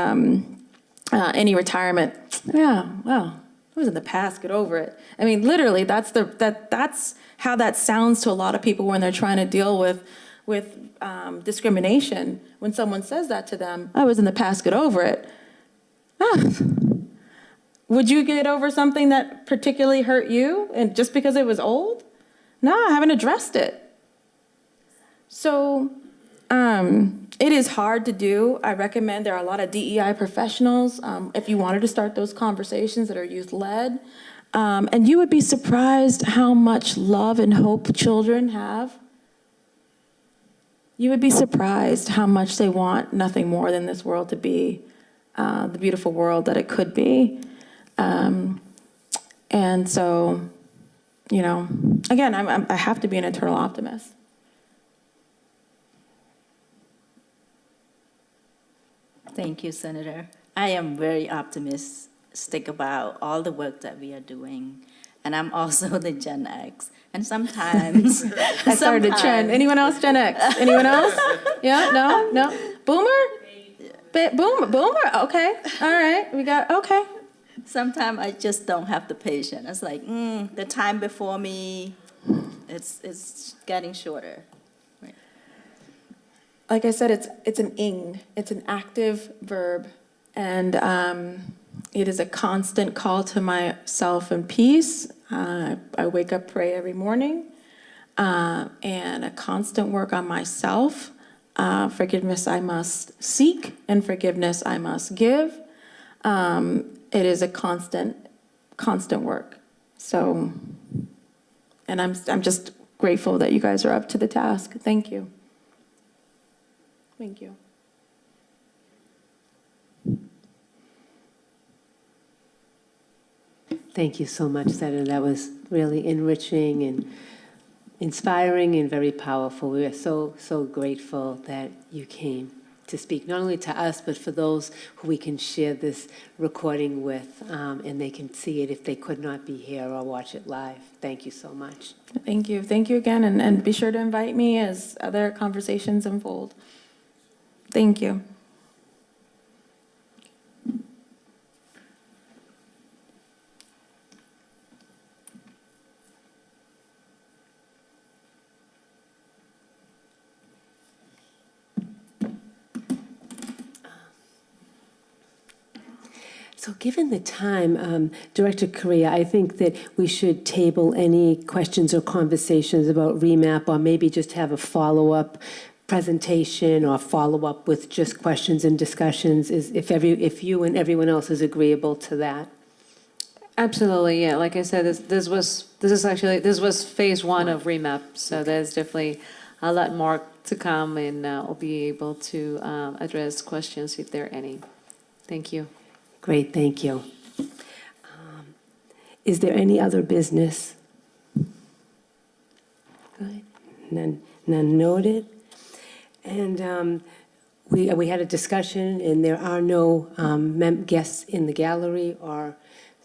retirement. Yeah, well, it was in the past. Get over it. I mean, literally, that's how that sounds to a lot of people when they're trying to deal with discrimination. When someone says that to them, I was in the past. Get over it. Would you get over something that particularly hurt you, and just because it was old? No, I haven't addressed it. So. It is hard to do. I recommend there are a lot of DEI professionals if you wanted to start those conversations that are youth-led. And you would be surprised how much love and hope children have. You would be surprised how much they want nothing more than this world to be the beautiful world that it could be. And so, again, I have to be an eternal optimist. Thank you, Senator. I am very optimistic about all the work that we are doing. And I'm also the Gen X. And sometimes... I started a trend. Anyone else Gen X? Anyone else? Yeah? No? Boomer? Boomer? Okay. All right. Okay. Sometimes I just don't have the patience. It's like, the time before me, it's getting shorter. Like I said, it's an ing. It's an active verb. And it is a constant call to myself and peace. I wake up, pray every morning. And a constant work on myself. Forgiveness I must seek, and forgiveness I must give. It is a constant work. So, and I'm just grateful that you guys are up to the task. Thank you. Thank you. Thank you so much, Senator. That was really enriching and inspiring and very powerful. We are so grateful that you came to speak, not only to us, but for those who we can share this recording with, and they can see it if they could not be here or watch it live. Thank you so much. Thank you. Thank you again, and be sure to invite me as other conversations unfold. Thank you. So given the time, Director Correa, I think that we should table any questions or conversations about REMAP, or maybe just have a follow-up presentation or follow-up with just questions and discussions, if you and everyone else is agreeable to that. Absolutely, yeah. Like I said, this was phase one of REMAP, so there's definitely a lot more to come, and we'll be able to address questions if there are any. Thank you. Great, thank you. Is there any other business? Good. None noted. And we had a discussion, and there are no guests in the gallery or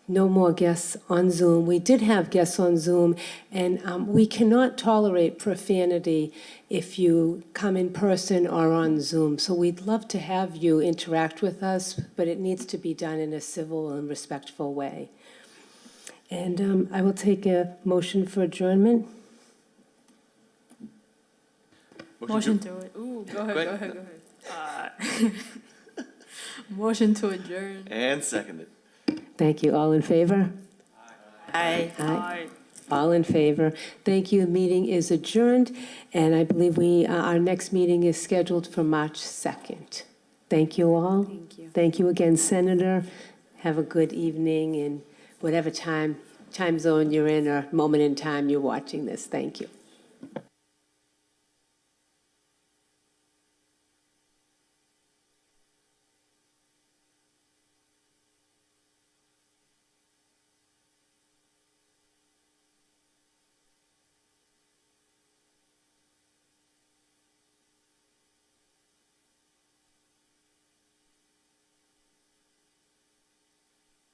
no more guests on Zoom. We did have guests on Zoom, and we cannot tolerate profanity if you come in person or on Zoom. So we'd love to have you interact with us, but it needs to be done in a civil and respectful way. And I will take a motion for adjournment. Motion to it. Ooh, go ahead. Motion to adjourn. And seconded. Thank you. All in favor? Aye. Aye. All in favor. Thank you. The meeting is adjourned, and I believe our next meeting is scheduled for March 2nd. Thank you all. Thank you. Thank you again, Senator. Have a good evening in whatever time zone you're in or moment in time you're watching this. Thank you.